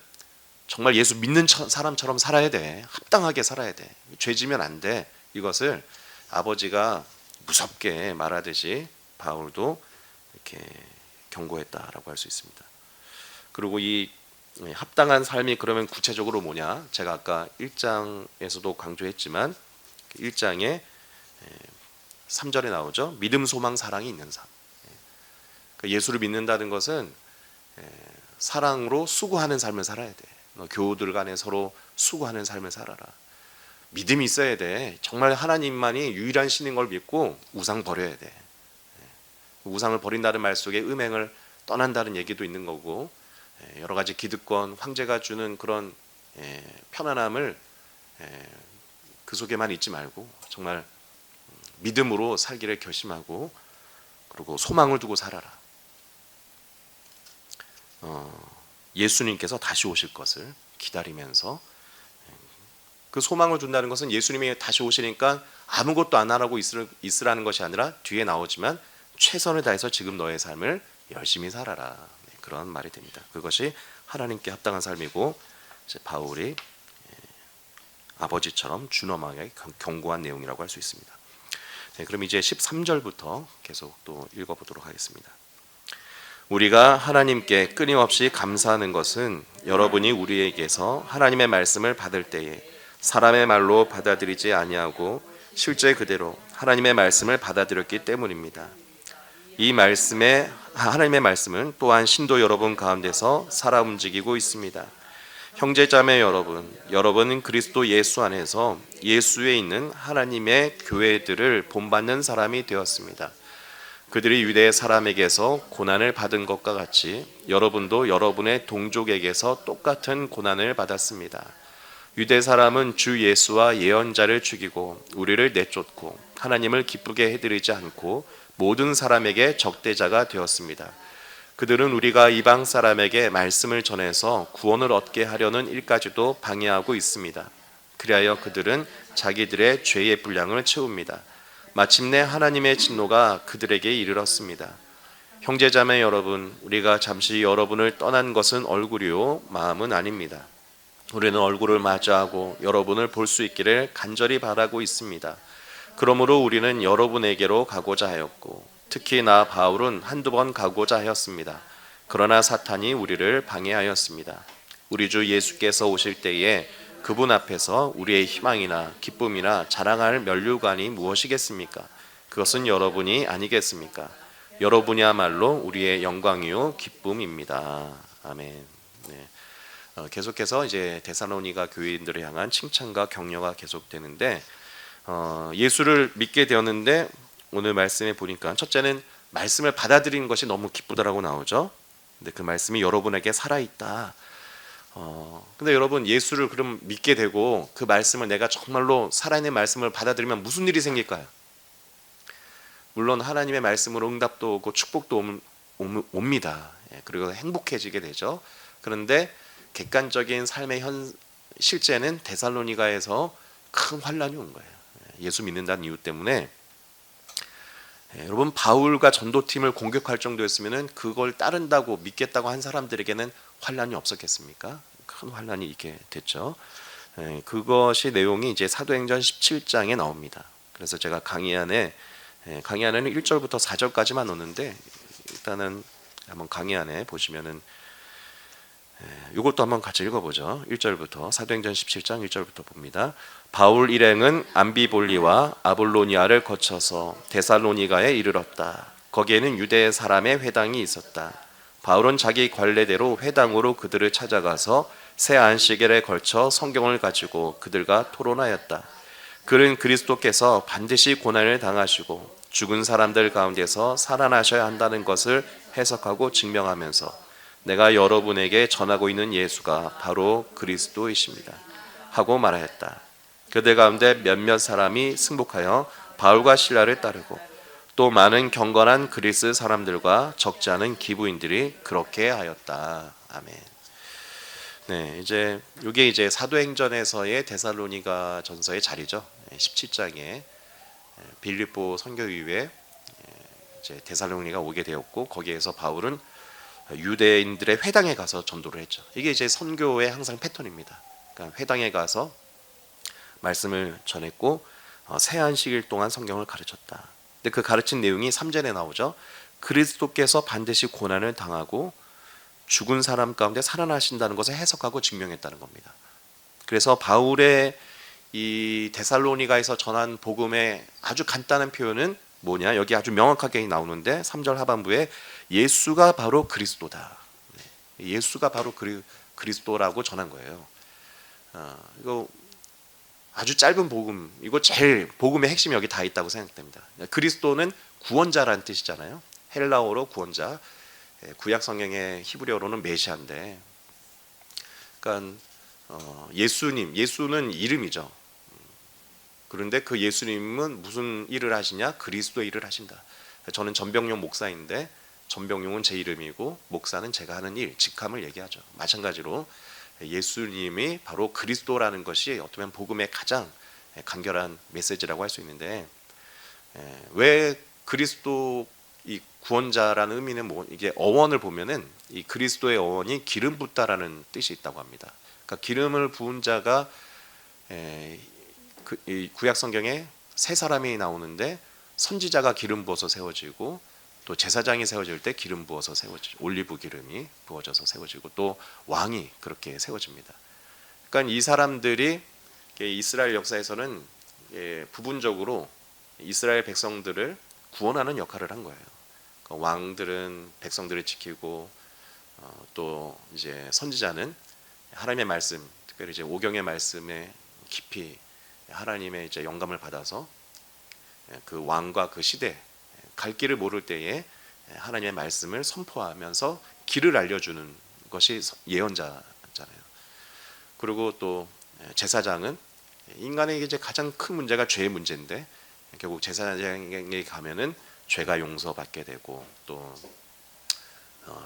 정말 예수 믿는 사람처럼 살아야 돼. 합당하게 살아야 돼. 죄 지면 안 돼. 이것을 아버지가 무섭게 말하듯이 바울도 이렇게 경고했다라고 할 수 있습니다. 그리고 이 합당한 삶이 그러면 구체적으로 뭐냐? 제가 아까 1장에서도 강조했지만 1장에 3절에 나오죠. 믿음, 소망, 사랑이 있는 삶. 그러니까 예수를 믿는다는 것은 사랑으로 수고하는 삶을 살아야 돼. 교우들 간에 서로 수고하는 삶을 살아라. 믿음이 있어야 돼. 정말 하나님만이 유일한 신인 걸 믿고 우상 버려야 돼. 우상을 버린다는 말 속에 음행을 떠난다는 얘기도 있는 거고 여러 가지 기득권, 황제가 주는 그런 편안함을 그 속에만 있지 말고 정말 믿음으로 살기를 결심하고 그리고 소망을 두고 살아라. 예수님께서 다시 오실 것을 기다리면서 그 소망을 둔다는 것은 예수님이 다시 오시니까 아무것도 안 하라고 있으라는 것이 아니라 뒤에 나오지만 최선을 다해서 지금 너의 삶을 열심히 살아라. 그런 말이 됩니다. 그것이 하나님께 합당한 삶이고 이제 바울이 아버지처럼 준엄하게 경고한 내용이라고 할 수 있습니다. 네, 그럼 이제 13절부터 계속 또 읽어보도록 하겠습니다. 우리가 하나님께 끊임없이 감사하는 것은 여러분이 우리에게서 하나님의 말씀을 받을 때에 사람의 말로 받아들이지 아니하고 실제 그대로 하나님의 말씀을 받아들였기 때문입니다. 이 하나님의 말씀은 또한 신도 여러분 가운데서 살아 움직이고 있습니다. 형제자매 여러분은 그리스도 예수 안에서 예수에 있는 하나님의 교회들을 본받는 사람이 되었습니다. 그들이 유대 사람에게서 고난을 받은 것과 같이 여러분도 여러분의 동족에게서 똑같은 고난을 받았습니다. 유대 사람은 주 예수와 예언자를 죽이고 우리를 내쫓고 하나님을 기쁘게 해드리지 않고 모든 사람에게 적대자가 되었습니다. 그들은 우리가 이방 사람에게 말씀을 전해서 구원을 얻게 하려는 일까지도 방해하고 있습니다. 그리하여 그들은 자기들의 죄의 분량을 채웁니다. 마침내 하나님의 진노가 그들에게 이르렀습니다. 형제자매 여러분, 우리가 잠시 여러분을 떠난 것은 얼굴이요 마음은 아닙니다. 우리는 얼굴을 마주하고 여러분을 볼 수 있기를 간절히 바라고 있습니다. 그러므로 우리는 여러분에게로 가고자 하였고 특히 나 바울은 한두 번 가고자 하였습니다. 그러나 사탄이 우리를 방해하였습니다. 우리 주 예수께서 오실 때에 그분 앞에서 우리의 희망이나 기쁨이나 자랑할 면류관이 무엇이겠습니까? 그것은 여러분이 아니겠습니까? 여러분이야말로 우리의 영광이요 기쁨입니다. 아멘. 네. 계속해서 이제 데살로니가 교인들을 향한 칭찬과 격려가 계속되는데 예수를 믿게 되었는데 오늘 말씀에 보니까 첫째는 말씀을 받아들이는 것이 너무 기쁘다라고 나오죠. 근데 그 말씀이 여러분에게 살아있다. 근데 여러분 예수를 그럼 믿게 되고 그 말씀을 내가 정말로 살아있는 말씀을 받아들이면 무슨 일이 생길까요? 물론 하나님의 말씀으로 응답도 오고 축복도 옵니다. 그리고 행복해지게 되죠. 그런데 객관적인 삶의 실제는 데살로니가에서 큰 환란이 온 거예요. 예수 믿는다는 이유 때문에. 여러분 바울과 전도팀을 공격할 정도였으면은 그걸 따른다고 믿겠다고 한 사람들에게는 환란이 없었겠습니까? 큰 환란이 있게 됐죠. 그것이 내용이 이제 사도행전 17장에 나옵니다. 그래서 제가 강의 안에는 1절부터 4절까지만 놓는데 일단은 한번 강의 안에 보시면은 이것도 한번 같이 읽어보죠. 1절부터 사도행전 17장 1절부터 봅니다. 바울 일행은 암비볼리와 아볼로니아를 거쳐서 데살로니가에 이르렀다. 거기에는 유대 사람의 회당이 있었다. 바울은 자기 관례대로 회당으로 그들을 찾아가서 새 안식일에 걸쳐 성경을 가지고 그들과 토론하였다. 그는 그리스도께서 반드시 고난을 당하시고 죽은 사람들 가운데서 살아나셔야 한다는 것을 해석하고 증명하면서 내가 여러분에게 전하고 있는 예수가 바로 그리스도이십니다 하고 말하였다. 그들 가운데 몇몇 사람이 승복하여 바울과 실라를 따르고 또 많은 경건한 그리스 사람들과 적지 않은 기부인들이 그렇게 하였다. 아멘. 네, 이게 이제 사도행전에서의 데살로니가 전서의 자리죠. 17장에 빌립보 선교 이후에 이제 데살로니가 오게 되었고 거기에서 바울은 유대인들의 회당에 가서 전도를 했죠. 이게 이제 선교의 항상 패턴입니다. 그러니까 회당에 가서 말씀을 전했고 새 안식일 동안 성경을 가르쳤다. 근데 그 가르친 내용이 3절에 나오죠. 그리스도께서 반드시 고난을 당하고 죽은 사람 가운데 살아나신다는 것을 해석하고 증명했다는 겁니다. 그래서 바울의 이 데살로니가에서 전한 복음의 아주 간단한 표현은 뭐냐? 여기 아주 명확하게 나오는데 3절 하반부에 예수가 바로 그리스도다. 예수가 바로 그리스도라고 전한 거예요. 이거 아주 짧은 복음, 이거 제일 복음의 핵심이 여기 다 있다고 생각됩니다. 그리스도는 구원자라는 뜻이잖아요. 헬라어로 구원자, 구약 성경의 히브리어로는 메시아인데, 그러니까 예수는 이름이죠. 그런데 그 예수님은 무슨 일을 하시냐? 그리스도의 일을 하신다. 저는 전병용 목사인데 전병용은 제 이름이고 목사는 제가 하는 일, 직함을 얘기하죠. 마찬가지로 예수님이 바로 그리스도라는 것이 어떻게 보면 복음의 가장 간결한 메시지라고 할 수 있는데 왜 그리스도 이 구원자라는 의미는 이게 어원을 보면은 이 그리스도의 어원이 기름 붓다라는 뜻이 있다고 합니다. 그러니까 기름을 부은 자가 이 구약 성경에 세 사람이 나오는데 선지자가 기름 부어서 세워지고 또 제사장이 세워질 때 기름 부어서 세워지고 올리브 기름이 부어져서 세워지고 또 왕이 그렇게 세워집니다. 그러니까 이 사람들이 이스라엘 역사에서는 부분적으로 이스라엘 백성들을 구원하는 역할을 한 거예요. 그러니까 왕들은 백성들을 지키고 또 이제 선지자는 하나님의 말씀, 특별히 이제 오경의 말씀에 깊이 하나님의 이제 영감을 받아서 그 왕과 그 시대 갈 길을 모를 때에 하나님의 말씀을 선포하면서 길을 알려주는 것이 예언자잖아요. 그리고 또 제사장은 인간에게 이제 가장 큰 문제가 죄의 문제인데 결국 제사장에게 가면은 죄가 용서받게 되고 또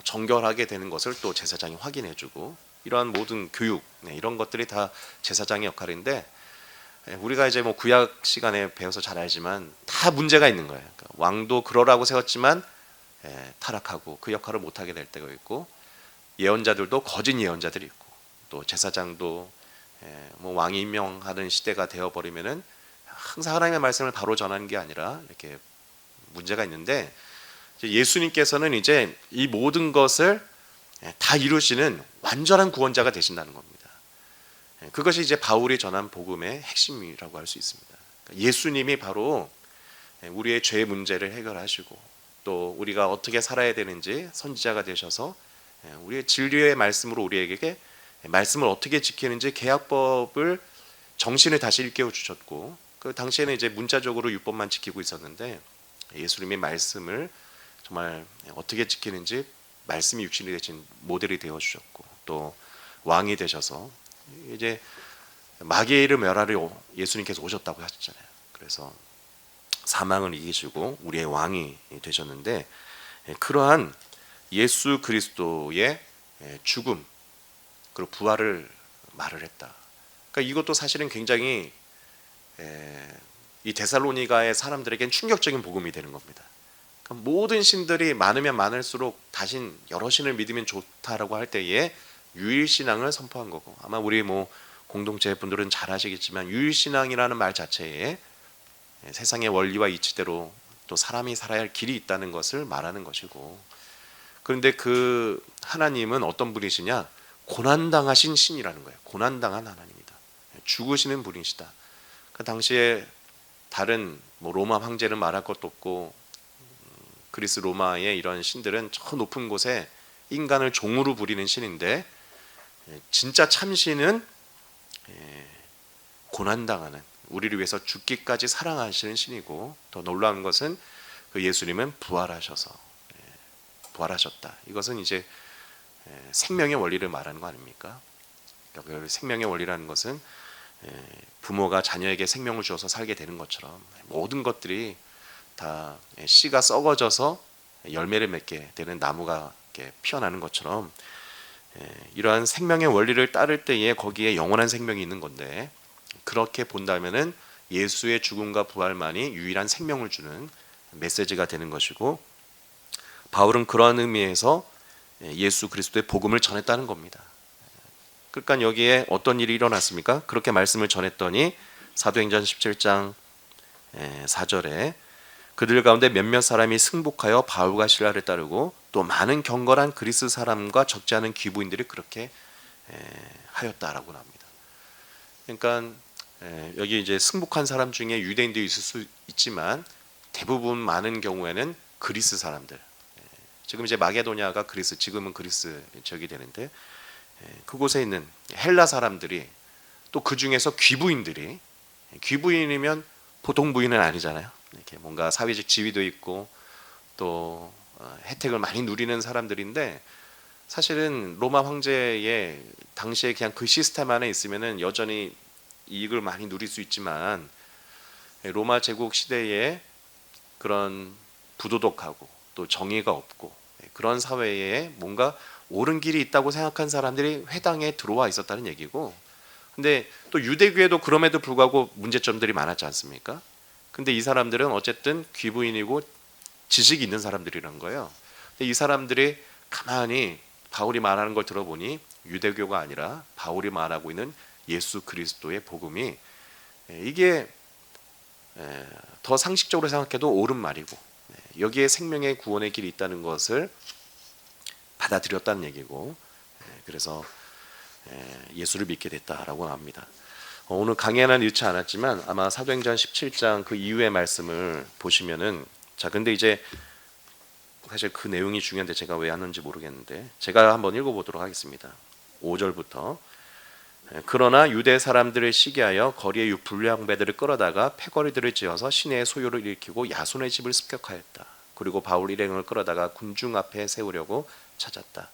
정결하게 되는 것을 또 제사장이 확인해주고 이러한 모든 교육 이런 것들이 다 제사장의 역할인데 우리가 이제 뭐 구약 시간에 배워서 잘 알지만 다 문제가 있는 거예요. 그러니까 왕도 그러라고 세웠지만 타락하고 그 역할을 못하게 될 때가 있고 예언자들도 거짓 예언자들이 있고 또 제사장도 뭐 왕이 임명하는 시대가 되어버리면은 항상 하나님의 말씀을 바로 전하는 게 아니라 이렇게 문제가 있는데 예수님께서는 이제 이 모든 것을 다 이루시는 완전한 구원자가 되신다는 겁니다. 그것이 이제 바울이 전한 복음의 핵심이라고 할 수 있습니다. 예수님이 바로 우리의 죄 문제를 해결하시고 또 우리가 어떻게 살아야 되는지 선지자가 되셔서 우리의 진리의 말씀으로 우리에게 말씀을 어떻게 지키는지 계약법을 정신을 다시 일깨워 주셨고, 그 당시에는 이제 문자적으로 율법만 지키고 있었는데 예수님의 말씀을 정말 어떻게 지키는지 말씀이 육신이 되신 모델이 되어 주셨고, 또 왕이 되셔서 이제 마귀를 멸하려 예수님께서 오셨다고 하셨잖아요. 그래서 사망을 이기시고 우리의 왕이 되셨는데, 그러한 예수 그리스도의 죽음 그리고 부활을 말을 했다. 그러니까 이것도 사실은 굉장히 이 데살로니가의 사람들에겐 충격적인 복음이 되는 겁니다. 그러니까 모든 신들이 많으면 많을수록 다신 여러 신을 믿으면 좋다라고 할 때에 유일신앙을 선포한 거고, 아마 우리 뭐 공동체 분들은 잘 아시겠지만 유일신앙이라는 말 자체에 세상의 원리와 이치대로 또 사람이 살아야 할 길이 있다는 것을 말하는 것이고, 그런데 그 하나님은 어떤 분이시냐? 고난당하신 신이라는 거예요. 고난당한 하나님이다. 죽으시는 분이시다. 그 당시에 다른 뭐 로마 황제는 말할 것도 없고 그리스 로마의 이런 신들은 저 높은 곳에 인간을 종으로 부리는 신인데, 진짜 참신은 고난당하는, 우리를 위해서 죽기까지 사랑하시는 신이고, 더 놀라운 것은 그 예수님은 부활하셨다. 이것은 이제 생명의 원리를 말하는 거 아닙니까? 그러니까 그 생명의 원리라는 것은 부모가 자녀에게 생명을 주어서 살게 되는 것처럼 모든 것들이 다 씨가 썩어져서 열매를 맺게 되는 나무가 이렇게 피어나는 것처럼 이러한 생명의 원리를 따를 때에 거기에 영원한 생명이 있는 건데, 그렇게 본다면은 예수의 죽음과 부활만이 유일한 생명을 주는 메시지가 되는 것이고, 바울은 그러한 의미에서 예수 그리스도의 복음을 전했다는 겁니다. 그러니까 여기에 어떤 일이 일어났습니까? 그렇게 말씀을 전했더니 사도행전 17장 4절에 그들 가운데 몇몇 사람이 승복하여 바울과 실라를 따르고 또 많은 경건한 그리스 사람과 적지 않은 귀부인들이 그렇게 하였다라고 합니다. 그러니까 여기 이제 승복한 사람 중에 유대인들이 있을 수 있지만 대부분 많은 경우에는 그리스 사람들, 지금 이제 마게도냐가 그리스, 지금은 그리스 지역이 되는데 그곳에 있는 헬라 사람들이, 또 그 중에서 귀부인들이, 귀부인이면 보통 부인은 아니잖아요. 이렇게 뭔가 사회적 지위도 있고 또 혜택을 많이 누리는 사람들인데, 사실은 로마 황제의 당시에 그냥 그 시스템 안에 있으면은 여전히 이익을 많이 누릴 수 있지만, 로마 제국 시대에 그런 부도덕하고 또 정의가 없고 그런 사회에 뭔가 옳은 길이 있다고 생각한 사람들이 회당에 들어와 있었다는 얘기고, 근데 또 유대교에도 그럼에도 불구하고 문제점들이 많았지 않습니까? 근데 이 사람들은 어쨌든 귀부인이고 지식이 있는 사람들이란 거예요. 근데 이 사람들이 가만히 바울이 말하는 걸 들어보니 유대교가 아니라 바울이 말하고 있는 예수 그리스도의 복음이 이게 더 상식적으로 생각해도 옳은 말이고, 여기에 생명의 구원의 길이 있다는 것을 받아들였다는 얘기고, 그래서 예수를 믿게 됐다라고 합니다. 오늘 강의는 잃지 않았지만 아마 사도행전 17장 그 이후의 말씀을 보시면은, 자 근데 이제 사실 그 내용이 중요한데 제가 왜 하는지 모르겠는데 제가 한번 읽어보도록 하겠습니다. 5절부터 그러나 유대 사람들을 시기하여 거리에 불량배들을 끌어다가 패거리들을 지어서 시내의 소요를 일으키고 야손의 집을 습격하였다. 그리고 바울 일행을 끌어다가 군중 앞에 세우려고 찾았다.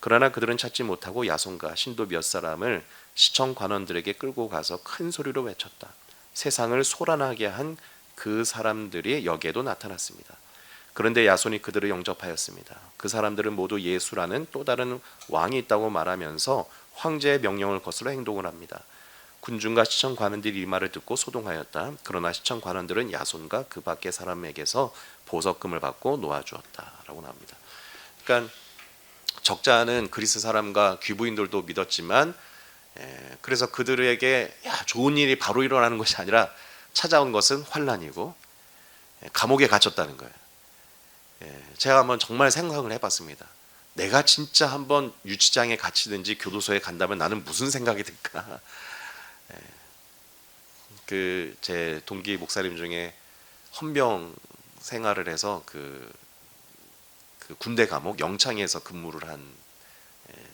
그러나 그들은 찾지 못하고 야손과 신도 몇 사람을 시청 관원들에게 끌고 가서 큰 소리로 외쳤다. 세상을 소란하게 한 그 사람들이 여기에도 나타났습니다. 그런데 야손이 그들을 영접하였습니다. 그 사람들은 모두 예수라는 또 다른 왕이 있다고 말하면서 황제의 명령을 거스러 행동을 합니다. 군중과 시청 관원들이 이 말을 듣고 소동하였다. 그러나 시청 관원들은 야손과 그 밖의 사람에게서 보석금을 받고 놓아주었다라고 합니다. 그러니까 적자는 그리스 사람과 귀부인들도 믿었지만, 그래서 그들에게 좋은 일이 바로 일어나는 것이 아니라 찾아온 것은 환난이고 감옥에 갇혔다는 거예요. 제가 한번 정말 생각을 해봤습니다. 내가 진짜 한번 유치장에 갇히든지 교도소에 간다면 나는 무슨 생각이 들까? 그 제 동기 목사님 중에 헌병 생활을 해서 그 군대 감옥 영창에서 근무를 한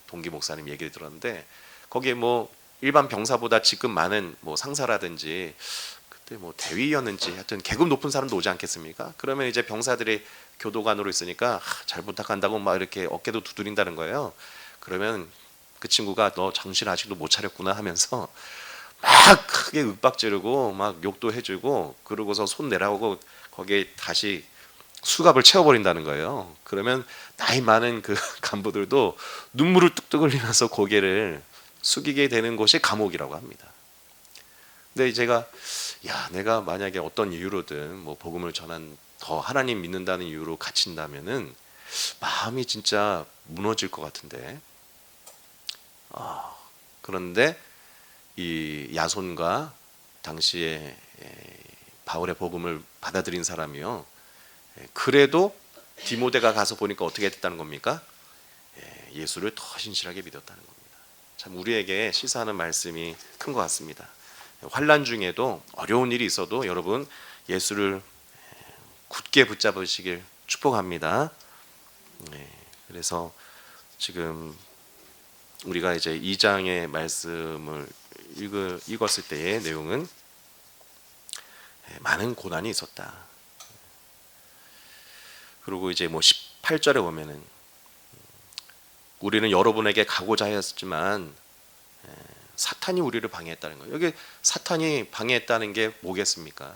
동기 목사님 얘기를 들었는데, 거기에 뭐 일반 병사보다 직급 많은 뭐 상사라든지 그때 뭐 대위였는지 하여튼 계급 높은 사람도 오지 않겠습니까? 그러면 이제 병사들이 교도관으로 있으니까 잘 부탁한다고 막 이렇게 어깨도 두드린다는 거예요. 그러면 그 친구가 너 정신 아직도 못 차렸구나 하면서 막 크게 윽박 지르고 막 욕도 해주고, 그러고서 손 내라고 거기에 다시 수갑을 채워버린다는 거예요. 그러면 나이 많은 그 간부들도 눈물을 뚝뚝 흘리면서 고개를 숙이게 되는 곳이 감옥이라고 합니다. 근데 제가 내가 만약에 어떤 이유로든 뭐 복음을 전한 더 하나님 믿는다는 이유로 갇힌다면은 마음이 진짜 무너질 것 같은데, 그런데 이 야손과 당시에 바울의 복음을 받아들인 사람이요, 그래도 디모데가 가서 보니까 어떻게 됐다는 겁니까? 예수를 더 신실하게 믿었다는 겁니다. 참 우리에게 시사하는 말씀이 큰 것 같습니다. 환난 중에도 어려운 일이 있어도 여러분 예수를 굳게 붙잡으시길 축복합니다. 그래서 지금 우리가 이제 2장의 말씀을 읽었을 때의 내용은 많은 고난이 있었다. 그리고 이제 뭐 18절에 보면은 우리는 여러분에게 가고자 하였지만 사탄이 우리를 방해했다는 거예요. 여기 사탄이 방해했다는 게 뭐겠습니까?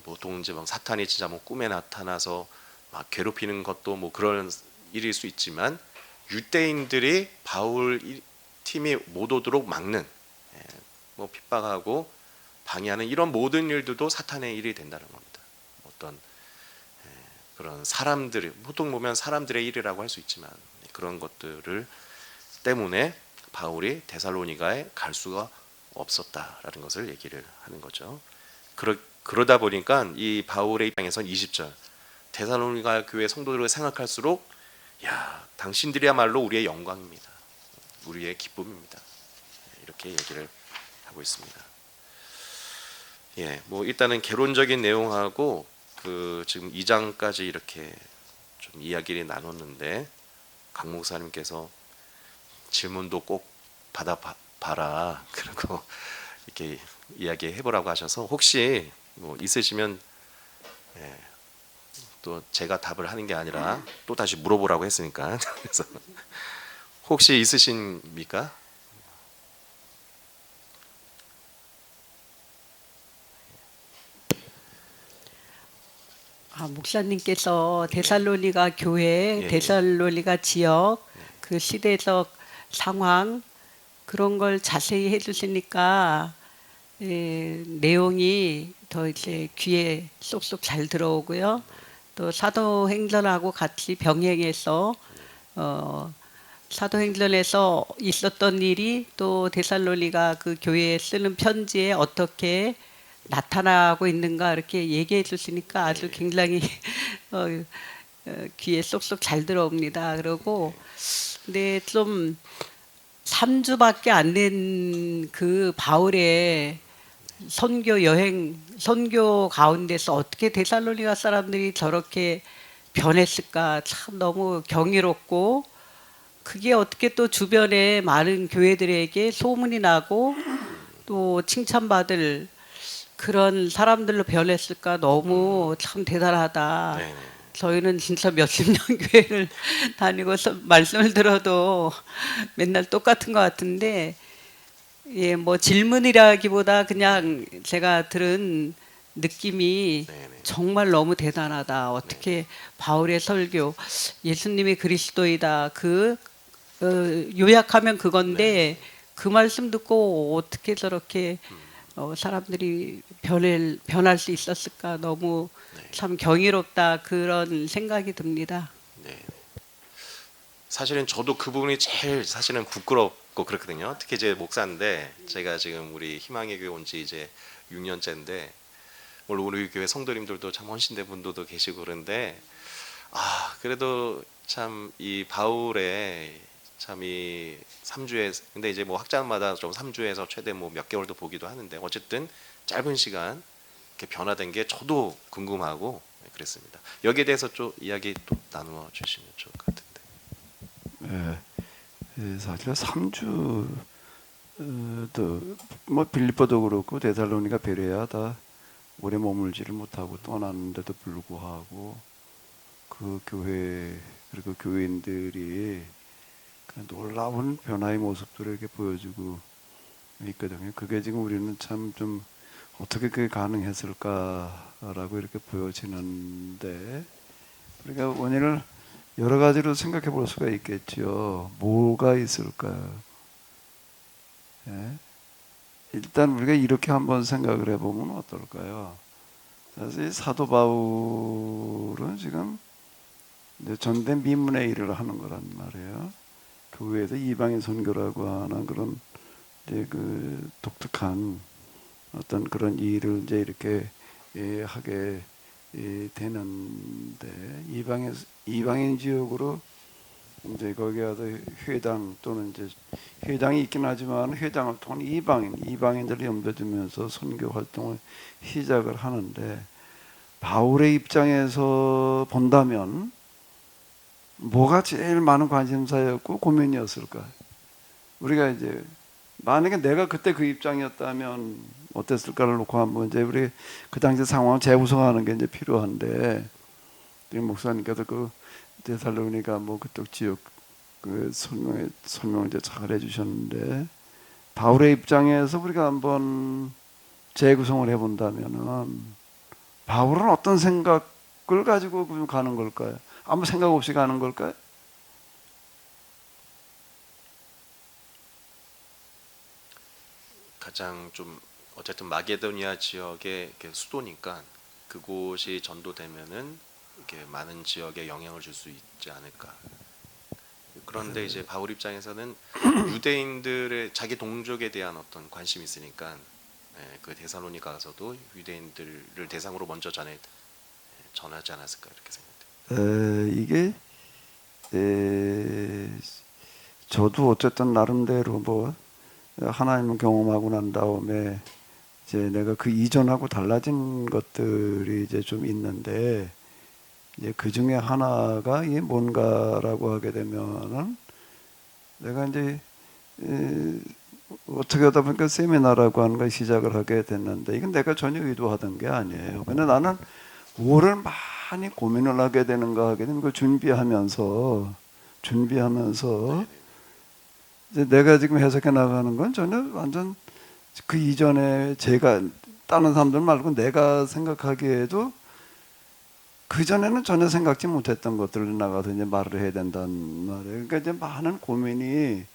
보통 이제 막 사탄이 진짜 뭐 꿈에 나타나서 막 괴롭히는 것도 뭐 그런 일일 수 있지만, 유대인들이 바울 팀이 못 오도록 막는, 뭐 핍박하고 방해하는 이런 모든 일들도 사탄의 일이 된다는 겁니다. 어떤 그런 사람들, 보통 보면 사람들의 일이라고 할 수 있지만 그런 것들을 때문에 바울이 데살로니가에 갈 수가 없었다라는 것을 얘기를 하는 거죠. 그러다 보니까 이 바울의 입장에선 20절, 데살로니가 교회 성도들을 생각할수록 당신들이야말로 우리의 영광입니다, 우리의 기쁨입니다, 이렇게 얘기를 하고 있습니다. 뭐 일단은 개론적인 내용하고 지금 2장까지 이렇게 좀 이야기를 나눴는데, 강 목사님께서 질문도 꼭 받아봐라 그리고 이렇게 이야기해보라고 하셔서, 혹시 뭐 있으시면 또 제가 답을 하는 게 아니라 또 다시 물어보라고 했으니까 그래서 혹시 있으십니까? 목사님께서 데살로니가 교회, 데살로니가 지역, 그 시대적 상황 그런 걸 자세히 해주시니까 내용이 더 이제 귀에 쏙쏙 잘 들어오고요. 또 사도행전하고 같이 병행해서 사도행전에서 있었던 일이 또 데살로니가 그 교회에 쓰는 편지에 어떻게 나타나고 있는가 이렇게 얘기해 주시니까 아주 굉장히 귀에 쏙쏙 잘 들어옵니다. 그리고 근데 좀 3주밖에 안 된 그 바울의 선교 가운데서 어떻게 데살로니가 사람들이 저렇게 변했을까 참 너무 경이롭고, 그게 어떻게 또 주변에 많은 교회들에게 소문이 나고 또 칭찬받을 그런 사람들로 변했을까 너무 참 대단하다. 네. 저희는 진짜 몇십 년 교회를 다니고서 말씀을 들어도 맨날 똑같은 것 같은데, 뭐 질문이라기보다 그냥 제가 들은 느낌이 정말 너무 대단하다. 어떻게 바울의 설교, 예수님이 그리스도이다. 요약하면 그건데 그 말씀 듣고 어떻게 저렇게 사람들이 변할 수 있었을까 너무 참 경이롭다 그런 생각이 듭니다. 사실은 저도 그 부분이 제일 사실은 부끄럽고 그렇거든요. 특히 제 목사인데, 제가 지금 우리 희망의 교회 온 지 이제 6년째인데, 물론 우리 교회 성도님들도 참 헌신된 분들도 계시고 그런데, 그래도 참 이 바울의 참 이 3주에, 근데 이제 뭐 학자마다 좀 3주에서 최대 뭐 몇 개월도 보기도 하는데, 어쨌든 짧은 시간 이렇게 변화된 게 저도 궁금하고 그랬습니다. 여기에 대해서 좀 이야기 또 나누어 주시면 좋을 것 같은데. 사실 3주 뭐 빌립보도 그렇고 데살로니가 베레아 다 오래 머물지를 못하고 떠났는데도 불구하고 그 교회 그리고 교인들이 그 놀라운 변화의 모습들을 이렇게 보여주고 있거든요. 그게 지금 우리는 참 좀 어떻게 그게 가능했을까라고 이렇게 보여지는데 우리가 원인을 여러 가지로 생각해 볼 수가 있겠죠. 뭐가 있을까요? 예? 일단 우리가 이렇게 한번 생각을 해보면 어떨까요? 사실 사도 바울은 지금 이제 전대 미문의 일을 하는 거란 말이에요. 교회에서 이방인 선교라고 하는 그런 이제 그 독특한 어떤 그런 일을 이제 이렇게 하게 되는데 이방인 지역으로 이제 거기 가서 회당 또는 이제 회당이 있긴 하지만 회당을 통한 이방인들을 염두에 두면서 선교 활동을 시작을 하는데 바울의 입장에서 본다면 뭐가 제일 많은 관심사였고 고민이었을까? 우리가 이제 만약에 내가 그때 그 입장이었다면 어땠을까를 놓고 한번 이제 우리 그 당시 상황을 재구성하는 게 이제 필요한데 목사님께서 그 데살로니가 뭐 그쪽 지역 그 설명을 이제 잘 해주셨는데 바울의 입장에서 우리가 한번 재구성을 해본다면은 바울은 어떤 생각을 가지고 가는 걸까요? 아무 생각 없이 가는 걸까요? 가장 좀 어쨌든 마게도니아 지역의 이렇게 수도니까 그곳이 전도되면은 이렇게 많은 지역에 영향을 줄 수 있지 않을까. 그런데 이제 바울 입장에서는 유대인들의 자기 동족에 대한 어떤 관심이 있으니까 그 데살로니가 가서도 유대인들을 대상으로 먼저 전하지 않았을까 이렇게 생각돼요. 이게 저도 어쨌든 나름대로 뭐 하나님을 경험하고 난 다음에 이제 내가 그 이전하고 달라진 것들이 이제 좀 있는데 이제 그 중에 하나가 이게 뭔가라고 하게 되면은 내가 이제 어떻게 하다 보니까 세미나라고 하는 걸 시작을 하게 됐는데 이건 내가 전혀 의도하던 게 아니에요. 근데 나는 뭐를 많이 고민을 하게 되는가 하게 되면 그 준비하면서 이제 내가 지금 해석해 나가는 건 전혀 완전 그 이전에 제가 다른 사람들 말고 내가 생각하기에도 그 전에는 전혀 생각지 못했던 것들을 나가서 이제 말을 해야 된단 말이에요. 그러니까 이제 많은 고민을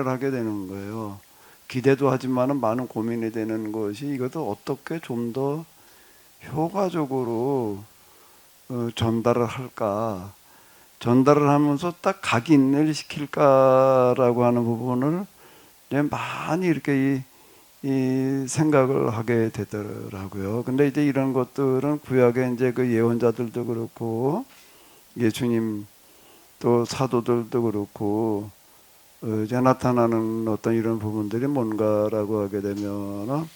하게 되는 거예요. 기대도 하지만은 많은 고민이 되는 것이 이것을 어떻게 좀 더 효과적으로 전달을 할까, 전달을 하면서 딱 각인을 시킬까라고 하는 부분을 이제 많이 이렇게 이 생각을 하게 되더라고요. 근데 이제 이런 것들은 구약의 이제 그 예언자들도 그렇고 예수님 또 사도들도 그렇고 이제 나타나는 어떤 이런 부분들이 뭔가라고 하게 되면은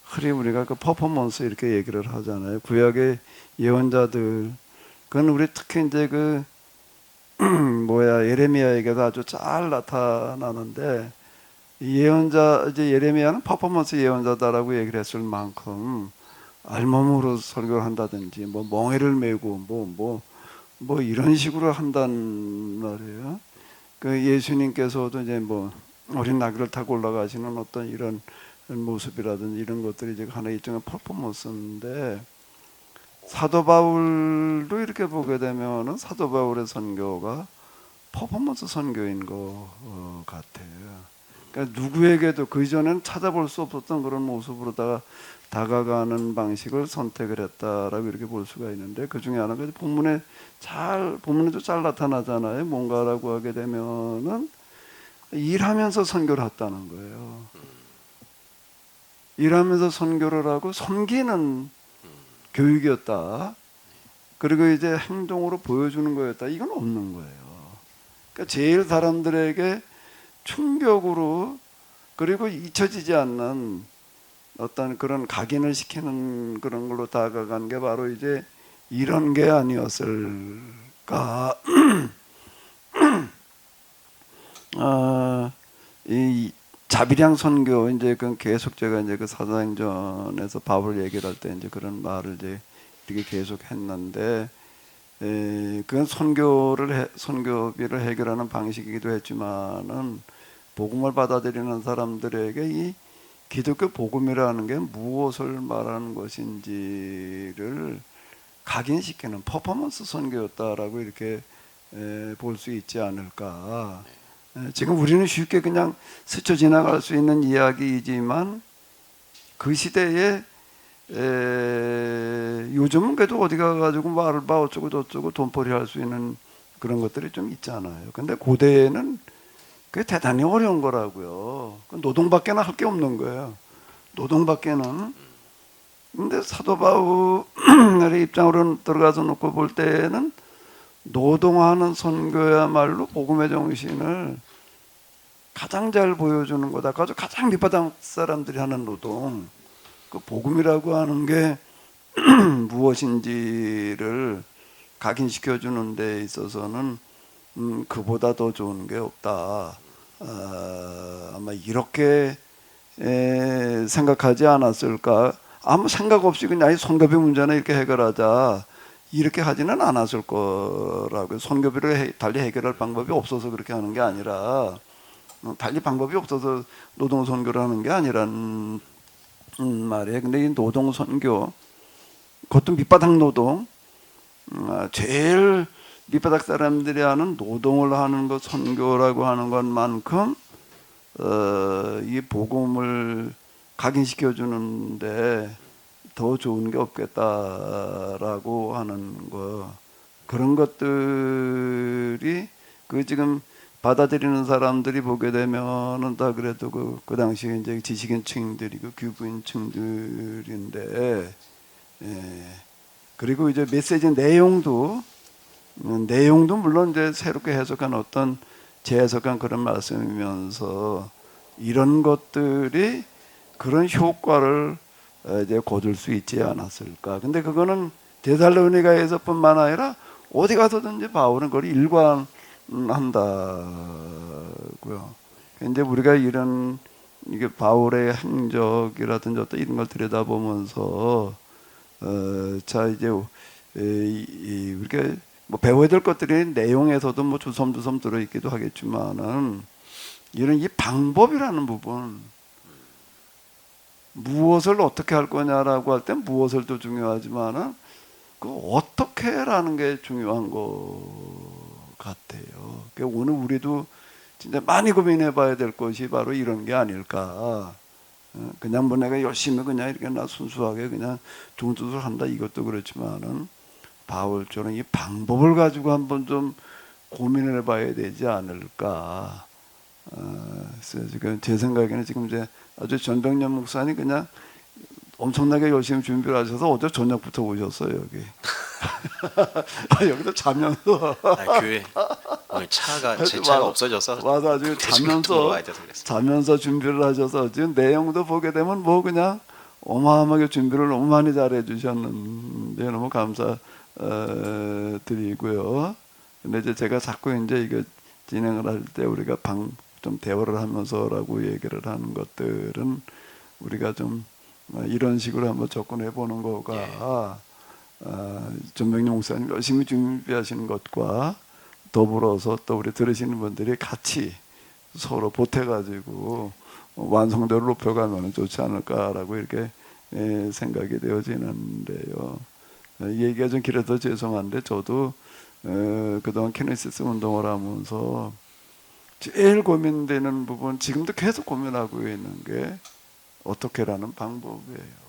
흔히 우리가 그 퍼포먼스 이렇게 얘기를 하잖아요. 구약의 예언자들 그건 우리 특히 이제 그 예레미야에게도 아주 잘 나타나는데 이 예언자 이제 예레미야는 퍼포먼스 예언자다라고 얘기를 했을 만큼 알몸으로 설교를 한다든지 뭐 멍에를 메고 뭐 이런 식으로 한단 말이에요. 그 예수님께서도 이제 뭐 어린 나귀를 타고 올라가시는 어떤 이런 모습이라든지 이런 것들이 이제 하나의 일종의 퍼포먼스인데 사도 바울도 이렇게 보게 되면은 사도 바울의 선교가 퍼포먼스 선교인 것 같아요. 그러니까 누구에게도 그 이전에는 찾아볼 수 없었던 그런 모습으로다가 다가가는 방식을 선택을 했다라고 이렇게 볼 수가 있는데 그 중에 하나가 본문에도 잘 나타나잖아요. 뭔가라고 하게 되면은 일하면서 선교를 했다는 거예요. 일하면서 선교를 하고 섬기는 교육이었다. 그리고 이제 행동으로 보여주는 거였다. 이건 없는 거예요. 그러니까 제일 사람들에게 충격으로 그리고 잊혀지지 않는 어떤 그런 각인을 시키는 그런 걸로 다가간 게 바로 이제 이런 게 아니었을까. 이 자비량 선교 이제 그 계속 제가 이제 그 사도행전에서 바울 얘기를 할 때 이제 그런 말을 이제 이렇게 계속 했는데, 그건 선교비를 해결하는 방식이기도 했지만은 복음을 받아들이는 사람들에게 이 기독교 복음이라는 게 무엇을 말하는 것인지를 각인시키는 퍼포먼스 선교였다라고 이렇게 볼 수 있지 않을까. 지금 우리는 쉽게 그냥 스쳐 지나갈 수 있는 이야기이지만 그 시대에 요즘은 그래도 어디 가가지고 뭐 알바 어쩌고 저쩌고 돈벌이 할 수 있는 그런 것들이 좀 있잖아요. 근데 고대에는 그게 대단히 어려운 거라고요. 노동밖에는 할 게 없는 거예요. 노동밖에는. 근데 사도 바울의 입장으로 들어가서 놓고 볼 때는 노동하는 선교야말로 복음의 정신을 가장 잘 보여주는 거다. 가장 밑바닥 사람들이 하는 노동, 그 복음이라고 하는 게 무엇인지를 각인시켜 주는 데 있어서는 그보다 더 좋은 게 없다. 아마 이렇게 생각하지 않았을까. 아무 생각 없이 그냥 이 선교비 문제는 이렇게 해결하자 이렇게 하지는 않았을 거라고요. 선교비를 달리 해결할 방법이 없어서 그렇게 하는 게 아니라, 달리 방법이 없어서 노동 선교를 하는 게 아니란 말이에요. 근데 이 노동 선교, 그것도 밑바닥 노동, 제일 밑바닥 사람들이 하는 노동을 하는 것, 선교라고 하는 것만큼 이 복음을 각인시켜 주는데 더 좋은 게 없겠다라고 하는 거, 그런 것들이 그 지금 받아들이는 사람들이 보게 되면은 다 그래도 그 당시에 이제 지식인층들이고 규부인층들인데, 그리고 이제 메시지 내용도 물론 이제 새롭게 해석한 어떤 재해석한 그런 말씀이면서 이런 것들이 그런 효과를 이제 거둘 수 있지 않았을까. 근데 그거는 데살로니가에서뿐만 아니라 어디 가서든지 바울은 그걸 일관한다고요. 이제 우리가 이런 이게 바울의 행적이라든지 어떤 이런 걸 들여다보면서 자 이제 우리가 뭐 배워야 될 것들이 내용에서도 뭐 주섬주섬 들어있기도 하겠지만은 이런 이 방법이라는 부분, 무엇을 어떻게 할 거냐라고 할 때 무엇을도 중요하지만은 그 어떻게라는 게 중요한 것 같아요. 그러니까 오늘 우리도 진짜 많이 고민해봐야 될 것이 바로 이런 게 아닐까. 그냥 뭐 내가 열심히 그냥 이렇게 나 순수하게 그냥 좋은 뜻을 한다 이것도 그렇지만은 바울처럼 이 방법을 가지고 한번 좀 고민해봐야 되지 않을까. 그래서 지금 제 생각에는 지금 이제 아주 전병년 목사님 그냥 엄청나게 열심히 준비를 하셔서 어제 저녁부터 오셨어요 여기. 여기서 자면서 교회 오늘 제 차가 없어져서 와서 아주 자면서 준비를 하셔서 지금 내용도 보게 되면 뭐 그냥 어마어마하게 준비를 너무 많이 잘해 주셨는데 너무 감사드리고요. 근데 이제 제가 자꾸 이제 이거 진행을 할 때 우리가 좀 대화를 하면서라고 얘기를 하는 것들은 우리가 좀 이런 식으로 한번 접근해 보는 거가 전병용 목사님 열심히 준비하시는 것과 더불어서 또 우리 들으시는 분들이 같이 서로 보태가지고 완성도를 높여가면 좋지 않을까라고 이렇게 생각이 되어지는데요. 얘기가 좀 길어서 죄송한데 저도 그동안 키네시스 운동을 하면서 제일 고민되는 부분, 지금도 계속 고민하고 있는 게 어떻게라는 방법이에요.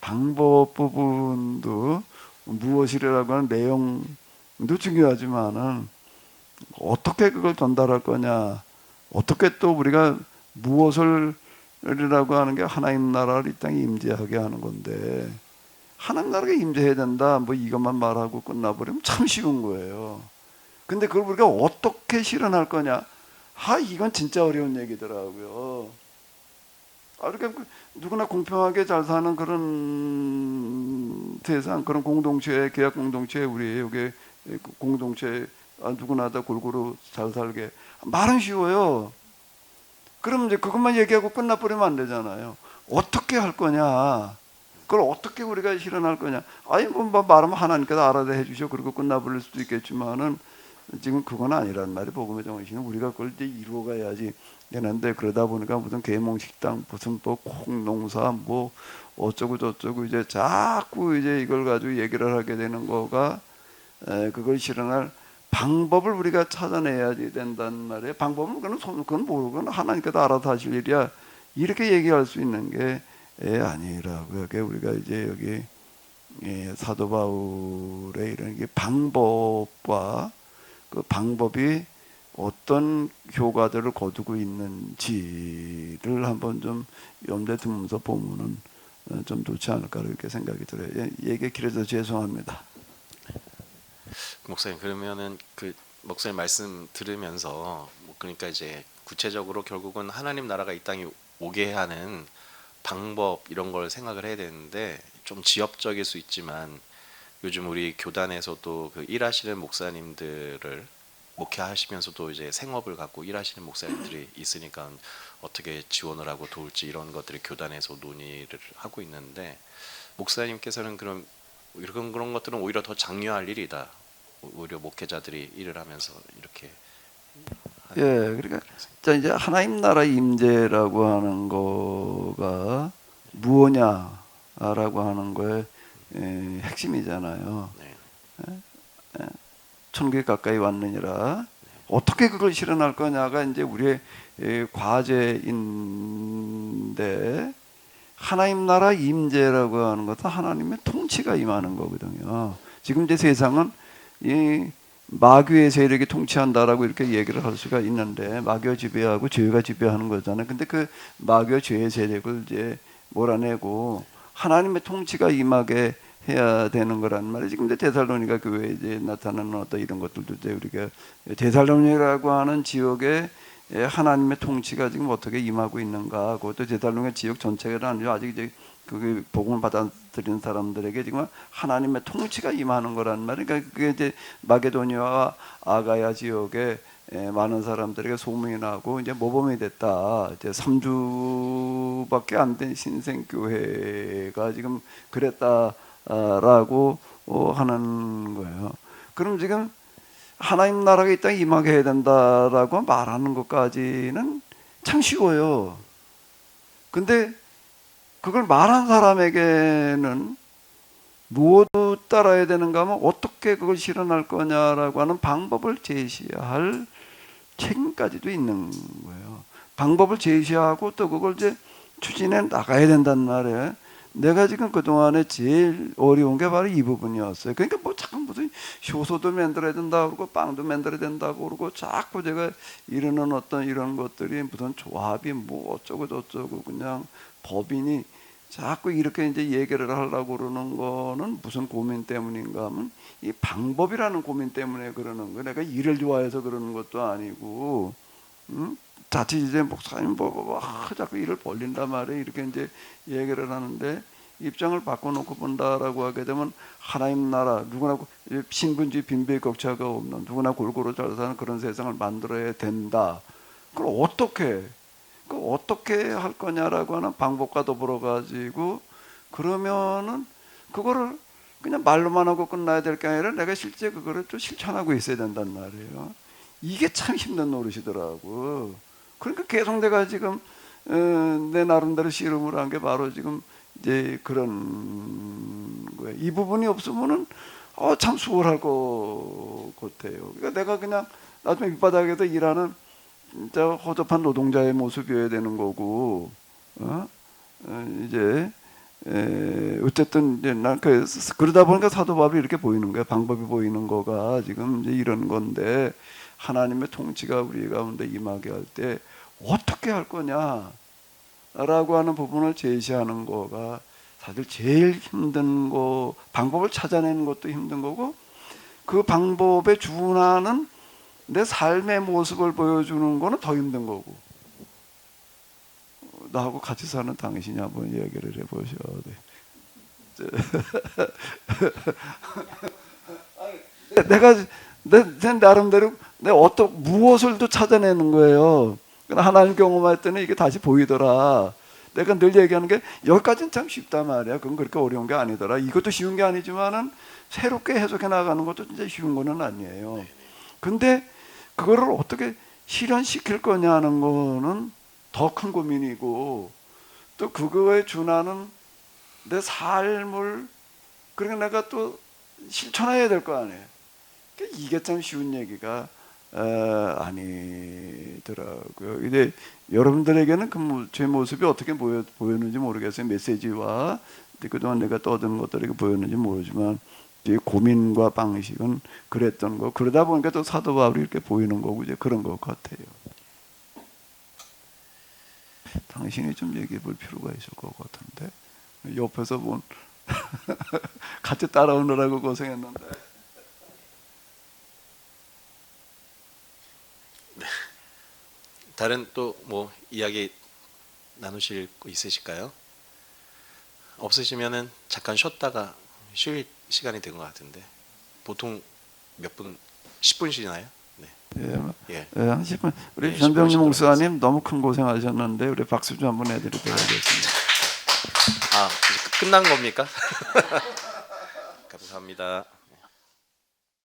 방법 부분도 무엇이라고 하는 내용도 중요하지만은 어떻게 그걸 전달할 거냐, 어떻게 또 우리가 무엇을이라고 하는 게 하나님 나라를 이 땅에 임재하게 하는 건데 하나님 나라가 임재해야 된다 뭐 이것만 말하고 끝나버리면 참 쉬운 거예요. 근데 그걸 우리가 어떻게 실현할 거냐, 이건 진짜 어려운 얘기더라고요. 이렇게 누구나 공평하게 잘 사는 그런 세상, 그런 공동체, 계약 공동체, 우리 여기 공동체 누구나 다 골고루 잘 살게. 말은 쉬워요. 그럼 이제 그것만 얘기하고 끝나버리면 안 되잖아요. 어떻게 할 거냐? 그걸 어떻게 우리가 실현할 거냐? 아니 뭐 말하면 하나님께서 알아서 해주셔 그리고 끝나버릴 수도 있겠지만은 지금 그건 아니란 말이 복음의 정신은 우리가 그걸 이제 이루어가야지 되는데 그러다 보니까 무슨 계몽식당 무슨 뭐 콩농사 뭐 어쩌고 저쩌고 이제 자꾸 이제 이걸 가지고 얘기를 하게 되는 거가 그걸 실현할 방법을 우리가 찾아내야지 된단 말이에요. 방법은 그건 모르고 하나님께서 알아서 하실 일이야. 이렇게 얘기할 수 있는 게 아니라고요. 우리가 이제 여기 사도 바울의 이런 게 방법과 그 방법이 어떤 효과들을 거두고 있는지를 한번 좀 염두에 두면서 보면은 좀 좋지 않을까 이렇게 생각이 들어요. 얘기 길어서 죄송합니다. 목사님 그러면은 그 목사님 말씀 들으면서 그러니까 이제 구체적으로 결국은 하나님 나라가 이 땅에 오게 하는 방법 이런 걸 생각을 해야 되는데 좀 지엽적일 수 있지만 요즘 우리 교단에서도 그 일하시는 목사님들을 목회하시면서도 이제 생업을 갖고 일하시는 목사님들이 있으니까 어떻게 지원을 하고 도울지 이런 것들이 교단에서 논의를 하고 있는데 목사님께서는 그럼 그런 것들은 오히려 더 장려할 일이다. 오히려 목회자들이 일을 하면서 이렇게 그러니까 자 이제 하나님 나라 임재라고 하는 거가 무엇냐라고 하는 거에 핵심이잖아요. 네. 천국에 가까이 왔느니라. 어떻게 그걸 실현할 거냐가 이제 우리의 과제인데 하나님 나라 임재라고 하는 것은 하나님의 통치가 임하는 거거든요. 지금 이제 세상은 이 마귀의 세력이 통치한다라고 이렇게 얘기를 할 수가 있는데 마귀가 지배하고 죄가 지배하는 거잖아요. 근데 그 마귀와 죄의 세력을 이제 몰아내고 하나님의 통치가 임하게 해야 되는 거란 말이에요. 지금 이제 데살로니가 교회에 이제 나타나는 어떤 이런 것들도 이제 우리가 데살로니가라고 하는 지역에 하나님의 통치가 지금 어떻게 임하고 있는가, 그것도 데살로니가 지역 전체가 아니죠. 아직 이제 그 복음을 받아들이는 사람들에게 지금 하나님의 통치가 임하는 거란 말이에요. 그러니까 그게 이제 마게도니아와 아가야 지역에 많은 사람들에게 소문이 나고 이제 모범이 됐다. 이제 3주밖에 안 된 신생 교회가 지금 그랬다라고 하는 거예요. 그럼 지금 하나님 나라가 이 땅에 임하게 해야 된다라고 말하는 것까지는 참 쉬워요. 근데 그걸 말한 사람에게는 무엇을 따라야 되는가 하면 어떻게 그걸 실현할 거냐라고 하는 방법을 제시할 책임까지도 있는 거예요. 방법을 제시하고 또 그걸 이제 추진해 나가야 된단 말이에요. 내가 지금 그동안에 제일 어려운 게 바로 이 부분이었어요. 그러니까 뭐 자꾸 무슨 효소도 만들어야 된다고 그러고 빵도 만들어야 된다고 그러고 자꾸 제가 이러는 어떤 이런 것들이 무슨 조합이 뭐 어쩌고 저쩌고 그냥 법인이 자꾸 이렇게 이제 얘기를 하려고 그러는 거는 무슨 고민 때문인가 하면 이 방법이라는 고민 때문에 그러는 거예요. 내가 일을 좋아해서 그러는 것도 아니고 자칫 이제 목사님 자꾸 일을 벌린단 말이에요. 이렇게 이제 얘기를 하는데 입장을 바꿔놓고 본다라고 하게 되면 하나님 나라 누구나 신분지 빈부의 격차가 없는 누구나 골고루 잘 사는 그런 세상을 만들어야 된다. 그걸 어떻게 할 거냐라고 하는 방법과 더불어 가지고 그러면은 그거를 그냥 말로만 하고 끝나야 될 게 아니라 내가 실제 그거를 좀 실천하고 있어야 된단 말이에요. 이게 참 힘든 노릇이더라고. 그러니까 계속 내가 지금 내 나름대로 씨름을 한 게 바로 지금 이제 그런 거예요. 이 부분이 없으면은 참 수월할 것 같아요. 그러니까 내가 그냥 나중에 밑바닥에서 일하는 진짜 허접한 노동자의 모습이어야 되는 거고, 이제 어쨌든 이제 난 그러다 보니까 사도 바울이 이렇게 보이는 거야. 방법이 보이는 거가 지금 이제 이런 건데 하나님의 통치가 우리 가운데 임하게 할 때 어떻게 할 거냐라고 하는 부분을 제시하는 거가 사실 제일 힘든 거. 방법을 찾아내는 것도 힘든 거고 그 방법에 준하는 내 삶의 모습을 보여주는 거는 더 힘든 거고. 나하고 같이 사는 당신이 한번 얘기를 해보셔야 돼. 내가 내 나름대로 내 어떤 무엇을 또 찾아내는 거예요. 하나님 경험했더니 이게 다시 보이더라. 내가 늘 얘기하는 게 여기까지는 참 쉽단 말이야. 그건 그렇게 어려운 게 아니더라. 이것도 쉬운 게 아니지만은 새롭게 해석해 나가는 것도 진짜 쉬운 거는 아니에요. 근데 그거를 어떻게 실현시킬 거냐는 거는 더 큰 고민이고, 또 그거에 준하는 내 삶을 그러니까 내가 또 실천해야 될 거 아니에요. 이게 참 쉬운 얘기가 아니더라고요. 근데 여러분들에게는 제 모습이 어떻게 보였는지 모르겠어요. 메시지와 그동안 내가 떠든 것들이 보였는지 모르지만 제 고민과 방식은 그랬던 거. 그러다 보니까 또 사도 바울이 이렇게 보이는 거고 이제 그런 것 같아요. 당신이 좀 얘기해 볼 필요가 있을 것 같은데 옆에서 본 같이 따라오느라고 고생했는데. 다른 또 뭐 이야기 나누실 거 있으실까요? 없으시면은 잠깐 쉬었다가 쉴 시간이 된 것 같은데 보통 몇 분? 10분 쉬나요? 네. 예, 예. 한 10분. 우리 예, 전병님 10분 목사님 너무 큰 고생하셨는데 우리 박수 좀 한번 해드리도록 하겠습니다. 아, 이제 끝난 겁니까? 감사합니다.